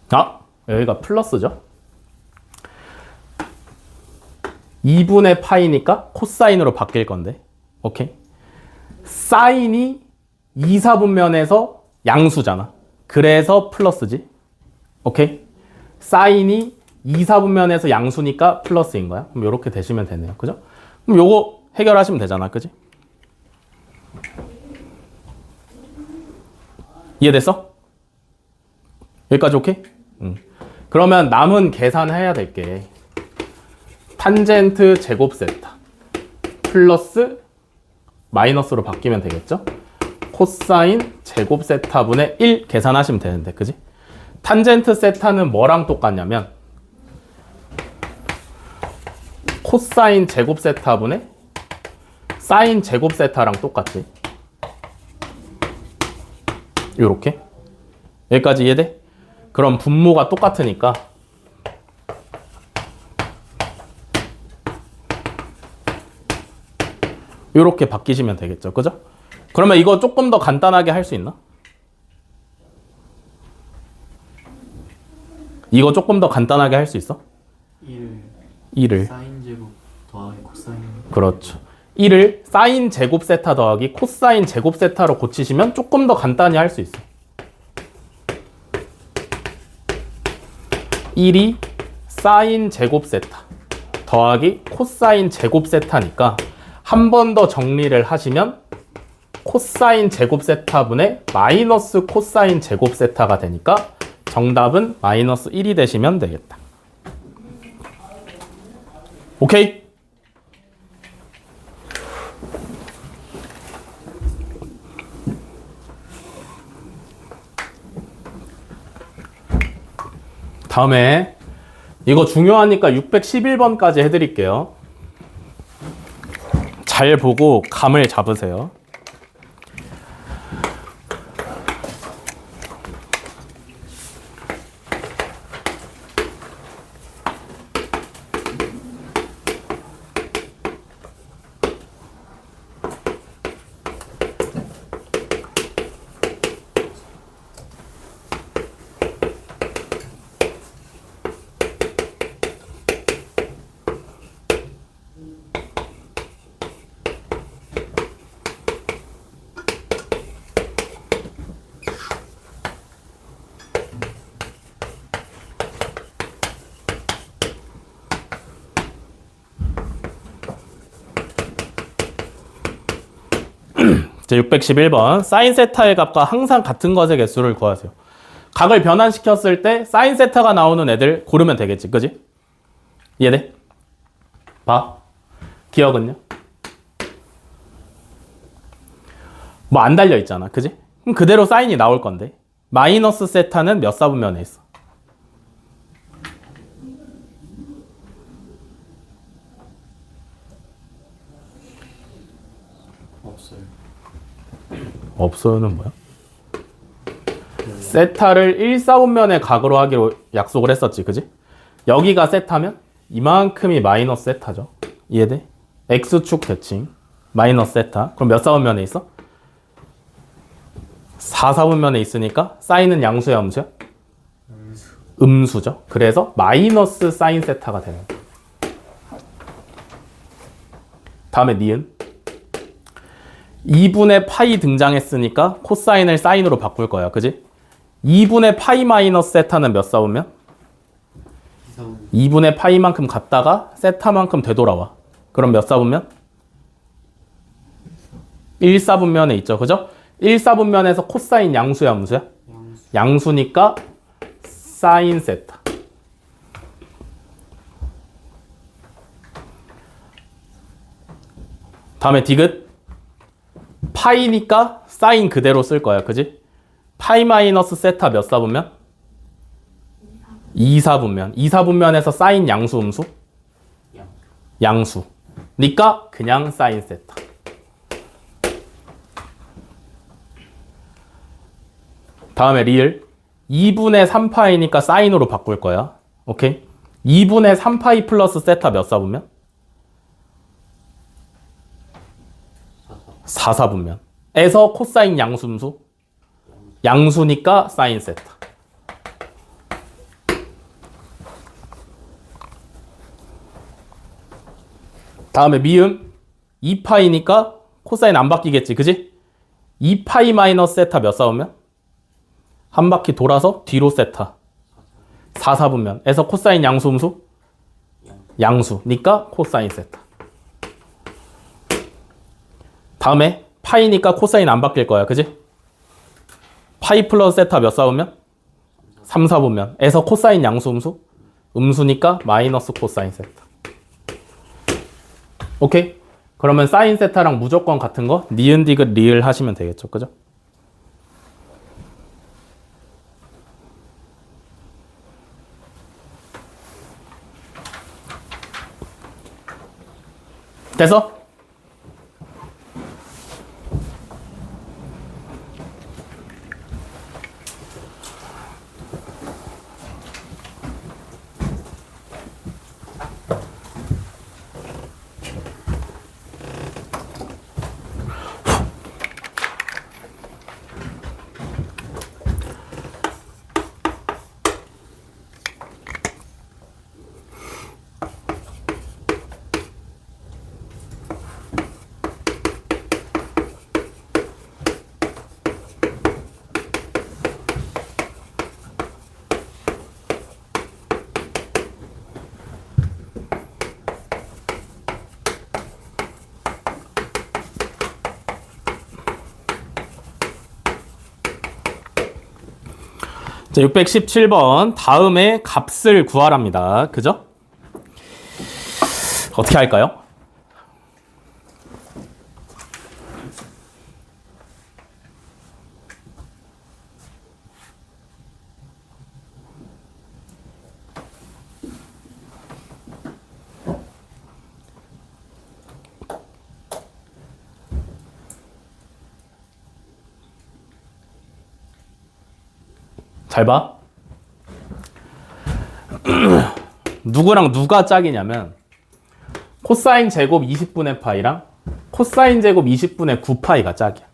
그래서 여기가 플러스죠? 2분의 파이니까 코사인으로 바뀔 건데, 오케이? 사인이 2, 4분면에서 양수잖아. 그래서 플러스지. 오케이? 사인이 2, 4분면에서 양수니까 플러스인 거야. 그럼 이렇게 되시면 되네요. 그죠? 그럼 요거 해결하시면 되잖아. 그지? 이해됐어? 여기까지 오케이? 그러면 남은 계산해야 될 게 탄젠트 제곱 세타 플러스 마이너스로 바뀌면 되겠죠? 코사인 제곱 세타분의 1 계산하시면 되는데, 그지? 탄젠트 세타는 뭐랑 똑같냐면 코사인 제곱 세타분의 사인 제곱 세타랑 똑같지. 요렇게. 여기까지 이해돼? 그럼 분모가 똑같으니까 요렇게 바뀌시면 되겠죠. 그죠? 그러면 이거 조금 더 간단하게 할 수 있나? 이거 조금 더 간단하게 할 수 있어? 1을 사인 제곱 더하기 코사인. 그렇죠. 1을 사인 제곱 세타 더하기 코사인 제곱 세타로 고치시면 조금 더 간단히 할 수 있어. 1이 사인 제곱 세타 더하기 코사인 제곱 세타니까 한 번 더 정리를 하시면 코사인 제곱 세타분의 마이너스 코사인 제곱 세타가 되니까 정답은 마이너스 1이 되시면 되겠다. 오케이? 다음에 이거 중요하니까 611번까지 해드릴게요. 잘 보고 감을 잡으세요. 제 611번 사인 세타의 값과 항상 같은 것의 개수를 구하세요. 각을 변환시켰을 때 사인 세타가 나오는 애들 고르면 되겠지, 그지? 이해돼? 봐. 기억은요? 뭐 안 달려 있잖아, 그지? 그럼 그대로 사인이 나올 건데 마이너스 세타는 몇 사분면에 있어? 없어요는 뭐야? 세타를 1사분면의 각으로 하기로 약속을 했었지, 그지? 여기가 세타면 이만큼이 마이너스 세타죠. 이해돼? x축 대칭 마이너스 세타. 그럼 몇 사분면에 있어? 4사분면에 있으니까 사인은 양수야, 음수야? 음수죠. 그래서 마이너스 사인 세타가 되는 거야. 다음에 니은 2분의 파이 등장했으니까 코사인을 사인으로 바꿀 거야, 그지? 2분의 파이 마이너스 세타는 몇 사분면? 2분의 파이만큼 갔다가 세타만큼 되돌아와. 그럼 몇 사분면? 1사분면에 있죠, 그죠? 1사분면에서 코사인 양수야, 음수야? 양수니까 사인 세타. 다음에 디귿 파이니까 사인 그대로 쓸 거야, 그지? 파이 마이너스 세타 몇 사분면? 2사분면. 2사분면에서 사인 양수 음수? 양수. 니까 그냥 사인 세타. 다음에 리을 2분의 3파이니까 사인으로 바꿀 거야. 오케이? 2분의 3파이 플러스 세타 몇 사분면? 4사분면. 에서 코사인 양수음수? 양수니까 사인 세타. 다음에 미음 2파이니까 코사인 안 바뀌겠지, 그지? 2파이 마이너스 세타 몇 사분면? 한 바퀴 돌아서 뒤로 세타. 4사분면. 에서 코사인 양수음수? 양수니까 코사인 세타. 다음에 파이니까 코사인 안 바뀔 거야, 그지? 파이 플러스 세타 몇 사분면? 3사분면. 에서 코사인 양수음수? 음수니까 마이너스 코사인 세타. 오케이? 그러면 사인 세타랑 무조건 같은 거 니은 디귿 리을 하시면 되겠죠, 그죠? 돼서? 자, 617번 다음에 값을 구하랍니다. 그죠? 어떻게 할까요? 잘 봐. 누구랑 누가 짝이냐면 코사인 제곱 20분의 파이랑 코사인 제곱 20분의 9파이가 짝이야.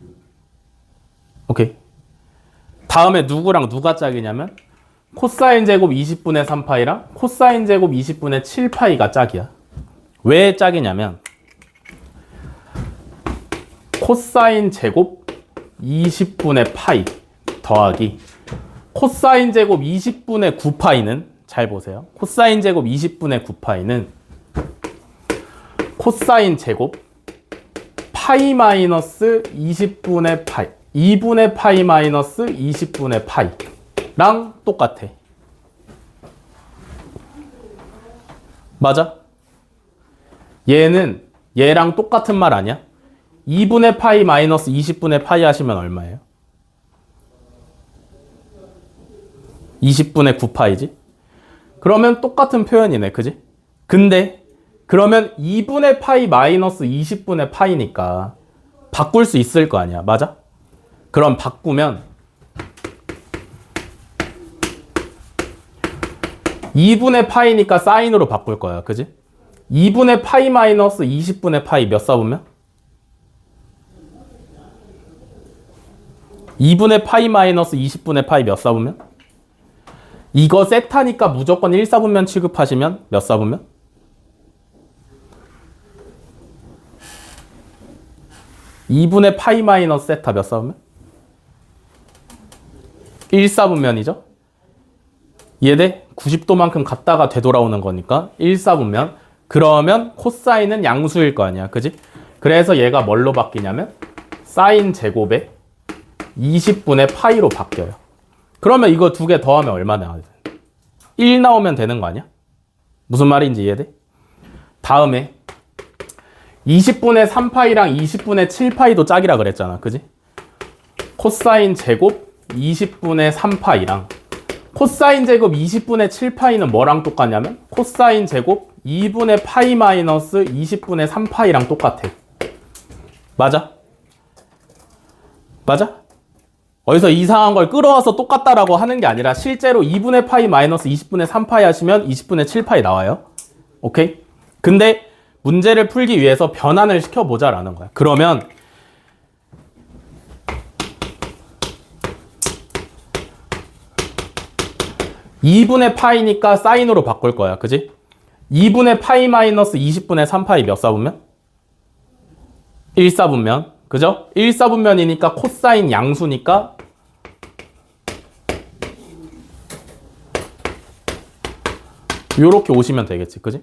오케이. 다음에 누구랑 누가 짝이냐면 코사인 제곱 20분의 3파이랑 코사인 제곱 20분의 7파이가 짝이야. 왜 짝이냐면 코사인 제곱 20분의 파이 더하기 코사인 제곱 20분의 9파이는 잘 보세요. 코사인 제곱 20분의 9파이는 코사인 제곱 파이 마이너스 20분의 파이 2분의 파이 마이너스 20분의 파이랑 똑같아. 맞아? 얘는 얘랑 똑같은 말 아니야? 2분의 파이 마이너스 20분의 파이 하시면 얼마예요? 20분의 9파이지? 그러면 똑같은 표현이네, 그지? 근데 그러면 2분의 파이 마이너스 20분의 파이니까 바꿀 수 있을 거 아니야, 맞아? 그럼 바꾸면 2분의 파이니까 사인으로 바꿀 거야. 그지? 2분의 파이 마이너스 20분의 파이 몇 사분면? 2분의 파이 마이너스 20분의 파이 몇 사분면? 이거 세타니까 무조건 1사분면 취급하시면 몇 사분면? 2분의 파이 마이너스 세타 몇 사분면? 1사분면이죠? 이해돼? 90도만큼 갔다가 되돌아오는 거니까 1사분면. 그러면 코사인은 양수일 거 아니야. 그지? 그래서 얘가 뭘로 바뀌냐면 사인 제곱에 20분의 파이로 바뀌어요. 그러면 이거 두 개 더하면 얼마 나와야 돼? 1 나오면 되는 거 아니야? 무슨 말인지 이해돼? 다음에 20분의 3파이랑 20분의 7파이도 짝이라 그랬잖아. 그지? 코사인 제곱 20분의 3파이랑 코사인 제곱 20분의 7파이는 뭐랑 똑같냐면 코사인 제곱 2분의 파이 마이너스 20분의 3파이랑 똑같아. 맞아? 맞아? 어디서 이상한 걸 끌어와서 똑같다라고 하는 게 아니라 실제로 2분의 파이 마이너스 20분의 3파이 하시면 20분의 7파이 나와요. 오케이? 근데 문제를 풀기 위해서 변환을 시켜보자라는 거야. 그러면 2분의 파이니까 사인으로 바꿀 거야. 그지? 2분의 파이 마이너스 20분의 3파이 몇 사분면? 1사분면. 그죠? 1사분면이니까 코사인 양수니까 요렇게 오시면 되겠지. 그지?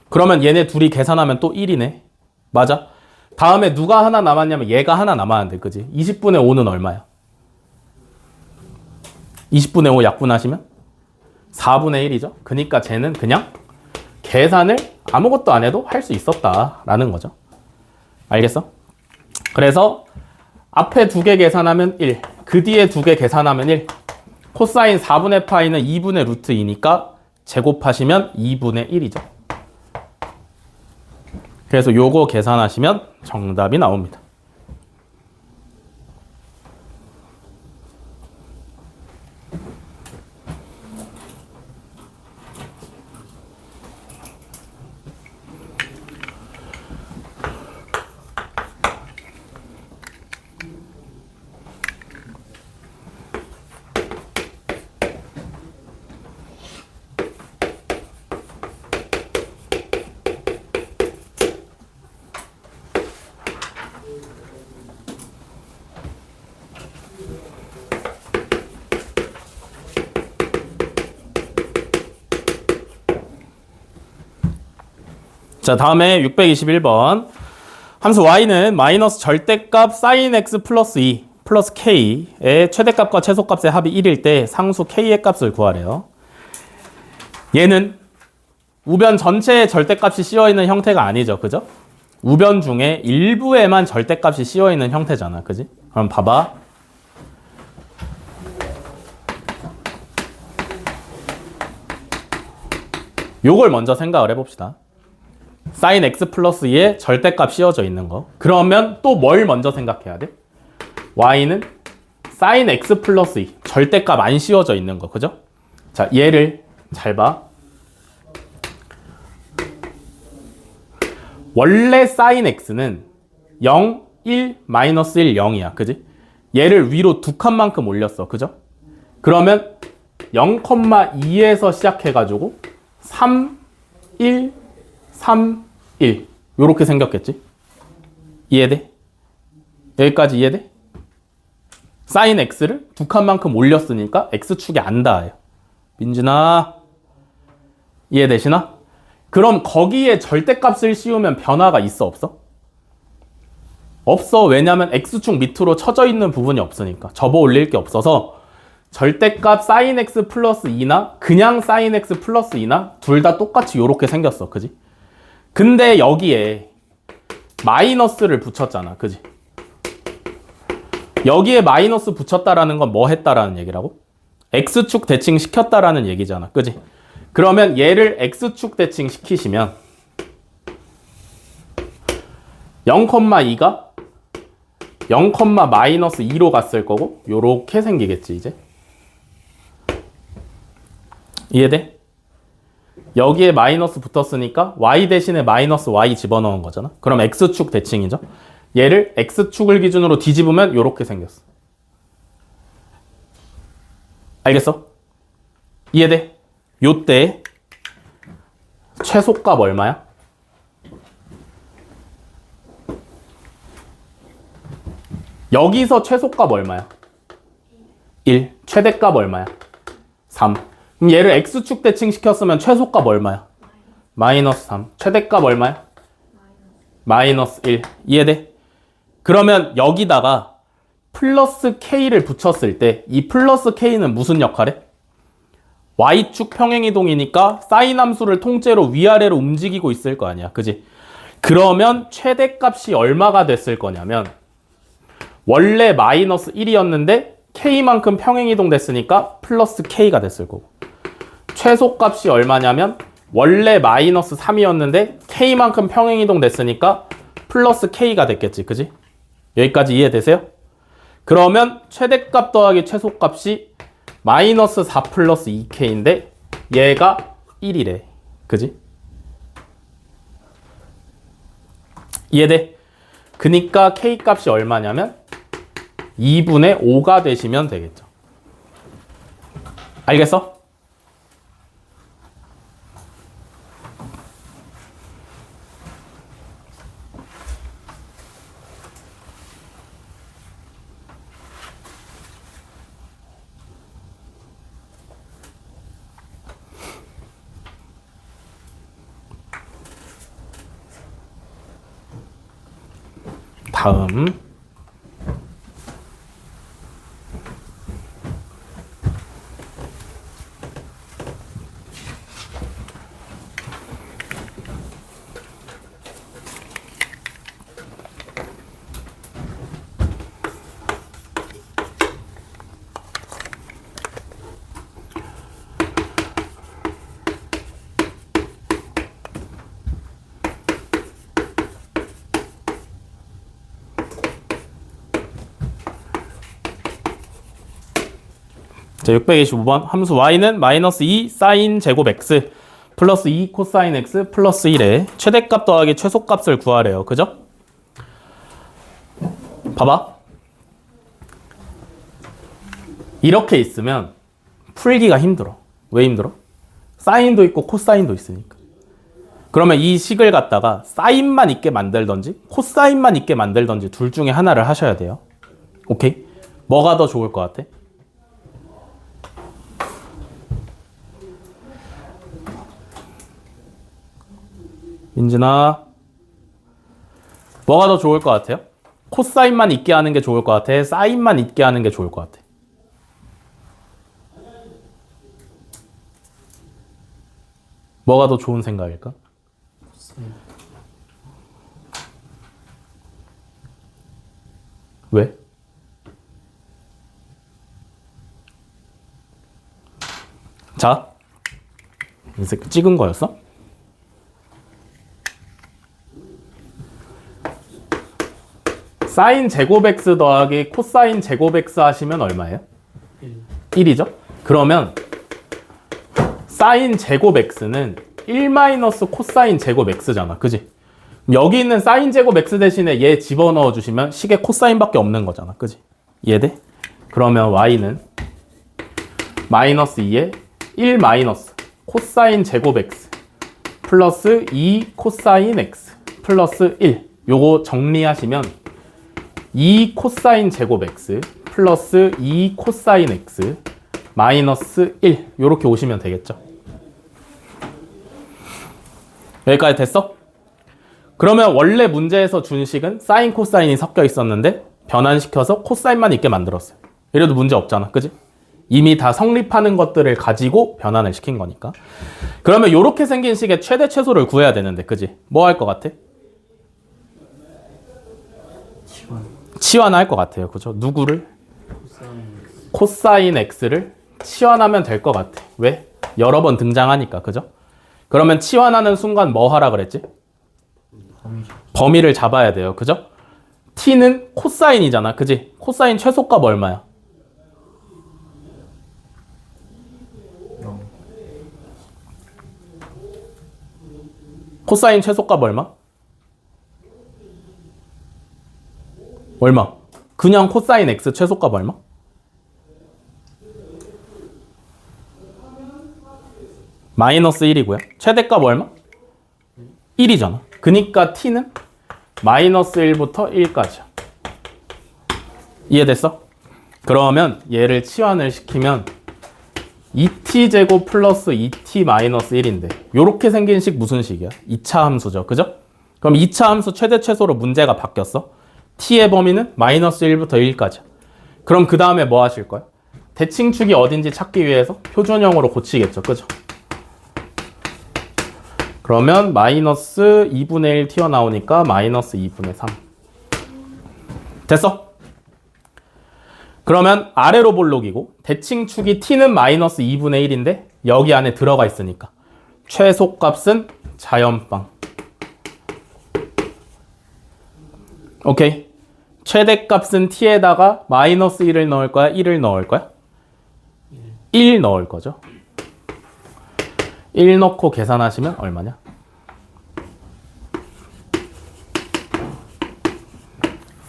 그러면 얘네 둘이 계산하면 또 1이네. 맞아? 다음에 누가 하나 남았냐면 얘가 하나 남았는데. 그지? 20분의 5는 얼마야? 20분의 5 약분하시면 4분의 1이죠. 그러니까 쟤는 그냥 계산을 아무것도 안 해도 할 수 있었다라는 거죠. 알겠어? 그래서 앞에 두 개 계산하면 1, 그 뒤에 두 개 계산하면 1. 코사인 4분의 파이는 2분의 루트 2니까 제곱하시면 2분의 1이죠. 그래서 요거 계산하시면 정답이 나옵니다. 자, 다음에 621번. 함수 y는 마이너스 절대값 sin x 플러스 2 플러스 k의 최대값과 최소값의 합이 1일 때 상수 k의 값을 구하래요. 얘는 우변 전체에 절대값이 씌워있는 형태가 아니죠. 그죠? 우변 중에 일부에만 절대값이 씌워있는 형태잖아. 그지? 그럼 봐봐. 요걸 먼저 생각을 해봅시다. sin x 플러스 2에 절대값 씌워져 있는 거. 그러면 또 뭘 먼저 생각해야 돼? y는 sin x 플러스 2, 절대값 안 씌워져 있는 거. 그죠? 자, 얘를 잘 봐. 원래 sin x는 0, 1, 마이너스 1, 0이야. 그지? 얘를 위로 두 칸만큼 올렸어. 그죠? 그러면 0,2에서 시작해가지고 3, 1, 3, 1 요렇게 생겼겠지? 이해돼? 여기까지 이해돼? sin x를 두 칸만큼 올렸으니까 x축이 안 닿아요. 민준아 이해되시나? 그럼 거기에 절대값을 씌우면 변화가 있어 없어? 없어. 왜냐면 x축 밑으로 쳐져 있는 부분이 없으니까. 접어 올릴 게 없어서 절대값 sin x 플러스 2나 그냥 sin x 플러스 2나 둘 다 똑같이 요렇게 생겼어. 그지? 근데 여기에 마이너스를 붙였잖아. 그지? 여기에 마이너스 붙였다라는 건 뭐 했다라는 얘기라고? x축 대칭 시켰다라는 얘기잖아. 그지? 그러면 얘를 x축 대칭 시키시면 0,2가 0,-2로 갔을 거고 요렇게 생기겠지 이제. 이해돼? 여기에 마이너스 붙었으니까 y 대신에 마이너스 y 집어넣은 거잖아. 그럼 x축 대칭이죠. 얘를 x축을 기준으로 뒤집으면 요렇게 생겼어. 알겠어? 이해돼? 요때 최소값 얼마야? 여기서 최소값 얼마야? 1. 최대값 얼마야? 3. 그럼 얘를 x축 대칭 시켰으면 최소값 얼마야? 마이너스 3. 최대값 얼마야? 마이너스 1. 이해돼? 그러면 여기다가 플러스 k를 붙였을 때 이 플러스 k는 무슨 역할해? y축 평행이동이니까 사인 함수를 통째로 위아래로 움직이고 있을 거 아니야. 그지? 그러면 최대값이 얼마가 됐을 거냐면 원래 마이너스 1이었는데 k만큼 평행이동 됐으니까 플러스 k가 됐을 거고, 최소값이 얼마냐면 원래 마이너스 3이었는데 k만큼 평행이동 됐으니까 플러스 k가 됐겠지. 그지? 여기까지 이해되세요? 그러면 최대값 더하기 최소값이 마이너스 4 플러스 2k인데 얘가 1이래. 그지? 이해돼? 그니까 k값이 얼마냐면 2분의 5가 되시면 되겠죠. 알겠어? 다음 자, 625번 함수 y는 마이너스 2 사인 제곱 x 플러스 2 코사인 x 플러스 1에 최대값 더하기 최소값을 구하래요. 그죠? 봐봐. 이렇게 있으면 풀기가 힘들어. 왜 힘들어? 사인도 있고 코사인도 있으니까. 그러면 이 식을 갖다가 사인만 있게 만들던지 코사인만 있게 만들던지 둘 중에 하나를 하셔야 돼요. 오케이? 뭐가 더 좋을 것 같아? 민진아, 뭐가 더 좋을 것 같아요? 코사인만 있게 하는 게 좋을 것 같아? 사인만 있게 하는 게 좋을 것 같아? 뭐가 더 좋은 생각일까? 코사인. 왜? 자, 이 새끼 찍은 거였어? 사인 제곱 x 더하기 코사인 제곱 x 하시면 얼마예요? 1이죠? 그러면 사인 제곱 x는 1 마이너스 코사인 제곱 x잖아. 그지? 여기 있는 사인 제곱 x 대신에 얘 집어넣어 주시면 식에 코사인밖에 없는 거잖아. 그지? 이해돼? 그러면 y는 마이너스 2에 1 마이너스 코사인 제곱 x 플러스 2 코사인 x 플러스 1. 요거 정리하시면 2 코사인 제곱 x 플러스 2 코사인 x 마이너스 1 요렇게 오시면 되겠죠. 여기까지 됐어? 그러면 원래 문제에서 준 식은 사인 코사인이 섞여 있었는데 변환시켜서 코사인만 있게 만들었어요. 이래도 문제 없잖아. 그지? 이미 다 성립하는 것들을 가지고 변환을 시킨 거니까. 그러면 요렇게 생긴 식의 최대 최소를 구해야 되는데 그지? 뭐 할 것 같아? 치환할 것 같아요. 그죠? 누구를? 코사인 x를 치환하면 될 것 같아. 왜? 여러 번 등장하니까. 그죠? 그러면 치환하는 순간 뭐 하라 그랬지? 범위를 잡아야 돼요. 그죠? t는 코사인이잖아. 그지? 코사인 최소값 얼마야? 0. 코사인 최소값 얼마? 얼마? 그냥 코사인 x 최소값 얼마? 마이너스 1이고요. 최대값 얼마? 1이잖아. 그니까 t는 마이너스 1부터 1까지야. 이해됐어? 그러면 얘를 치환을 시키면 2t제곱 플러스 2t 마이너스 1인데 요렇게 생긴 식 무슨 식이야? 2차 함수죠. 그죠? 그럼 2차 함수 최대 최소로 문제가 바뀌었어. t의 범위는 마이너스 1부터 1까지야. 그럼 그 다음에 뭐 하실 거야? 대칭축이 어딘지 찾기 위해서 표준형으로 고치겠죠. 그죠? 그러면 마이너스 2분의 1 튀어나오니까 마이너스 2분의 3. 됐어? 그러면 아래로 볼록이고 대칭축이 t는 마이너스 2분의 1인데 여기 안에 들어가 있으니까 최소값은 자연빵. 오케이. 최대값은 t에다가 마이너스 1을 넣을 거야? 1을 넣을 거야? 1 넣을 거죠. 1 넣고 계산하시면 얼마냐?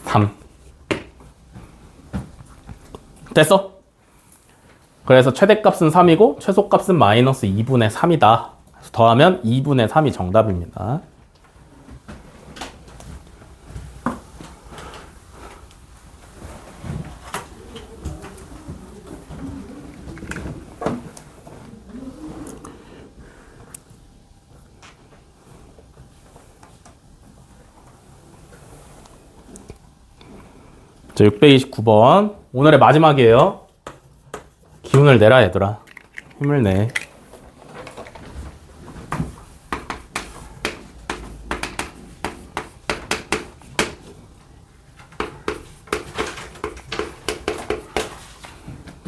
3. 됐어? 그래서 최대값은 3이고 최소값은 마이너스 2분의 3이다. 그래서 더하면 2분의 3이 정답입니다. 자, 629번. 오늘의 마지막이에요. 기운을 내라, 얘들아. 힘을 내.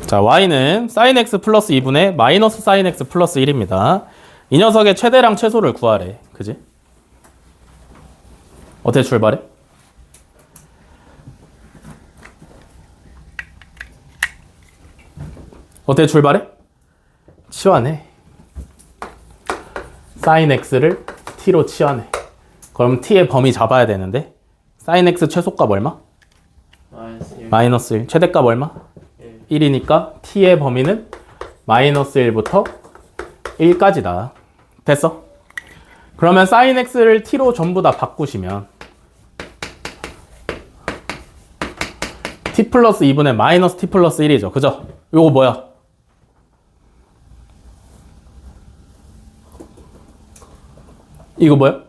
자, y는 sin x 플러스 2분의 마이너스 sin x 플러스 1입니다. 이 녀석의 최대랑 최소를 구하래. 그지? 어떻게 출발해? 어떻게 출발해? 치환해. sin x를 t로 치환해. 그럼 t의 범위 잡아야 되는데 sin x 최소값 얼마? 마이너스 1. 최대값 얼마? 1이니까 t의 범위는 마이너스 1부터 1까지다. 됐어? 그러면 sin x를 t로 전부 다 바꾸시면 t 플러스 2분의 마이너스 t 플러스 1이죠. 그죠? 요거 뭐야? 이거 뭐야?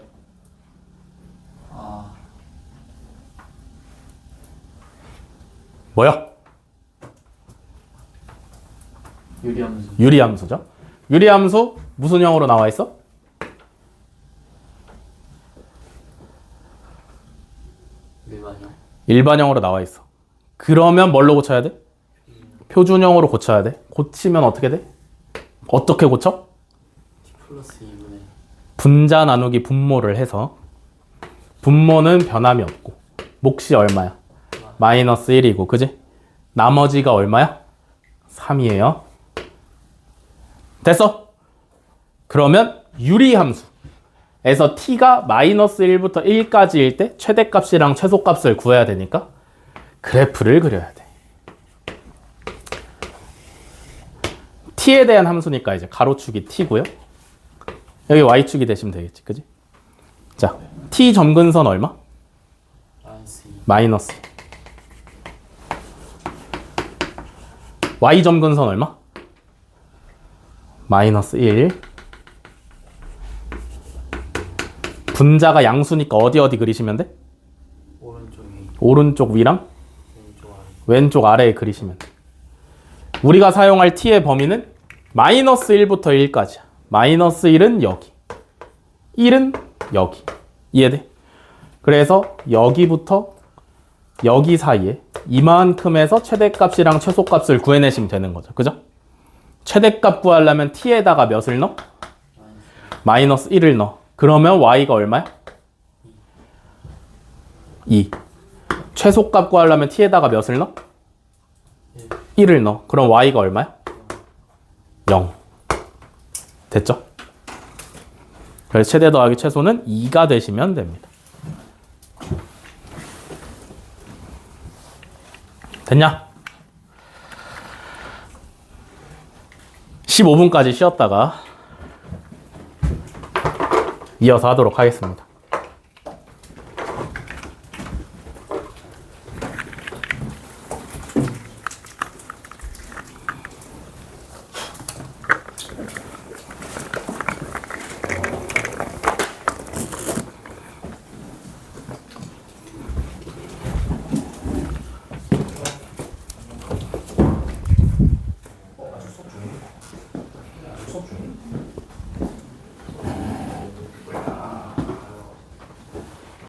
뭐야? 유리함수. 유리함수죠. 유리함수 무슨 형으로 나와 있어? 일반형. 일반형으로 나와 있어. 그러면 뭘로 고쳐야 돼? 표준형으로 고쳐야 돼. 고치면 어떻게 돼? 어떻게 고쳐? t 플러스 2분의 분자 나누기 분모를 해서 분모는 변함이 없고 몫이 얼마야? 마이너스 1이고 그지? 나머지가 얼마야? 3이에요. 됐어? 그러면 유리함수에서 t가 마이너스 1부터 1까지일 때 최대값이랑 최소값을 구해야 되니까 그래프를 그려야 돼. t에 대한 함수니까 이제 가로축이 t고요. 여기 y축이 되시면 되겠지. 그지? 자, t 점근선 얼마? 마이너스 2. y 점근선 얼마? 마이너스 1. 분자가 양수니까 어디 그리시면 돼? 오른쪽이 오른쪽 위랑 왼쪽 아래. 왼쪽 아래에 그리시면 돼. 우리가 사용할 t의 범위는 마이너스 1부터 1까지야. 마이너스 1은 여기. 1은 여기. 이해돼? 그래서 여기부터 여기 사이에 이만큼에서 최대값이랑 최소값을 구해내시면 되는 거죠. 그죠? 최대값 구하려면 t에다가 몇을 넣어? 마이너스 1을 넣어. 그러면 y가 얼마야? 2. 최소값 구하려면 t에다가 몇을 넣어? 1을 넣어. 그럼 y가 얼마야? 0. 됐죠? 그래서 최대 더하기 최소는 2가 되시면 됩니다. 됐냐? 15분까지 쉬었다가 이어서 하도록 하겠습니다.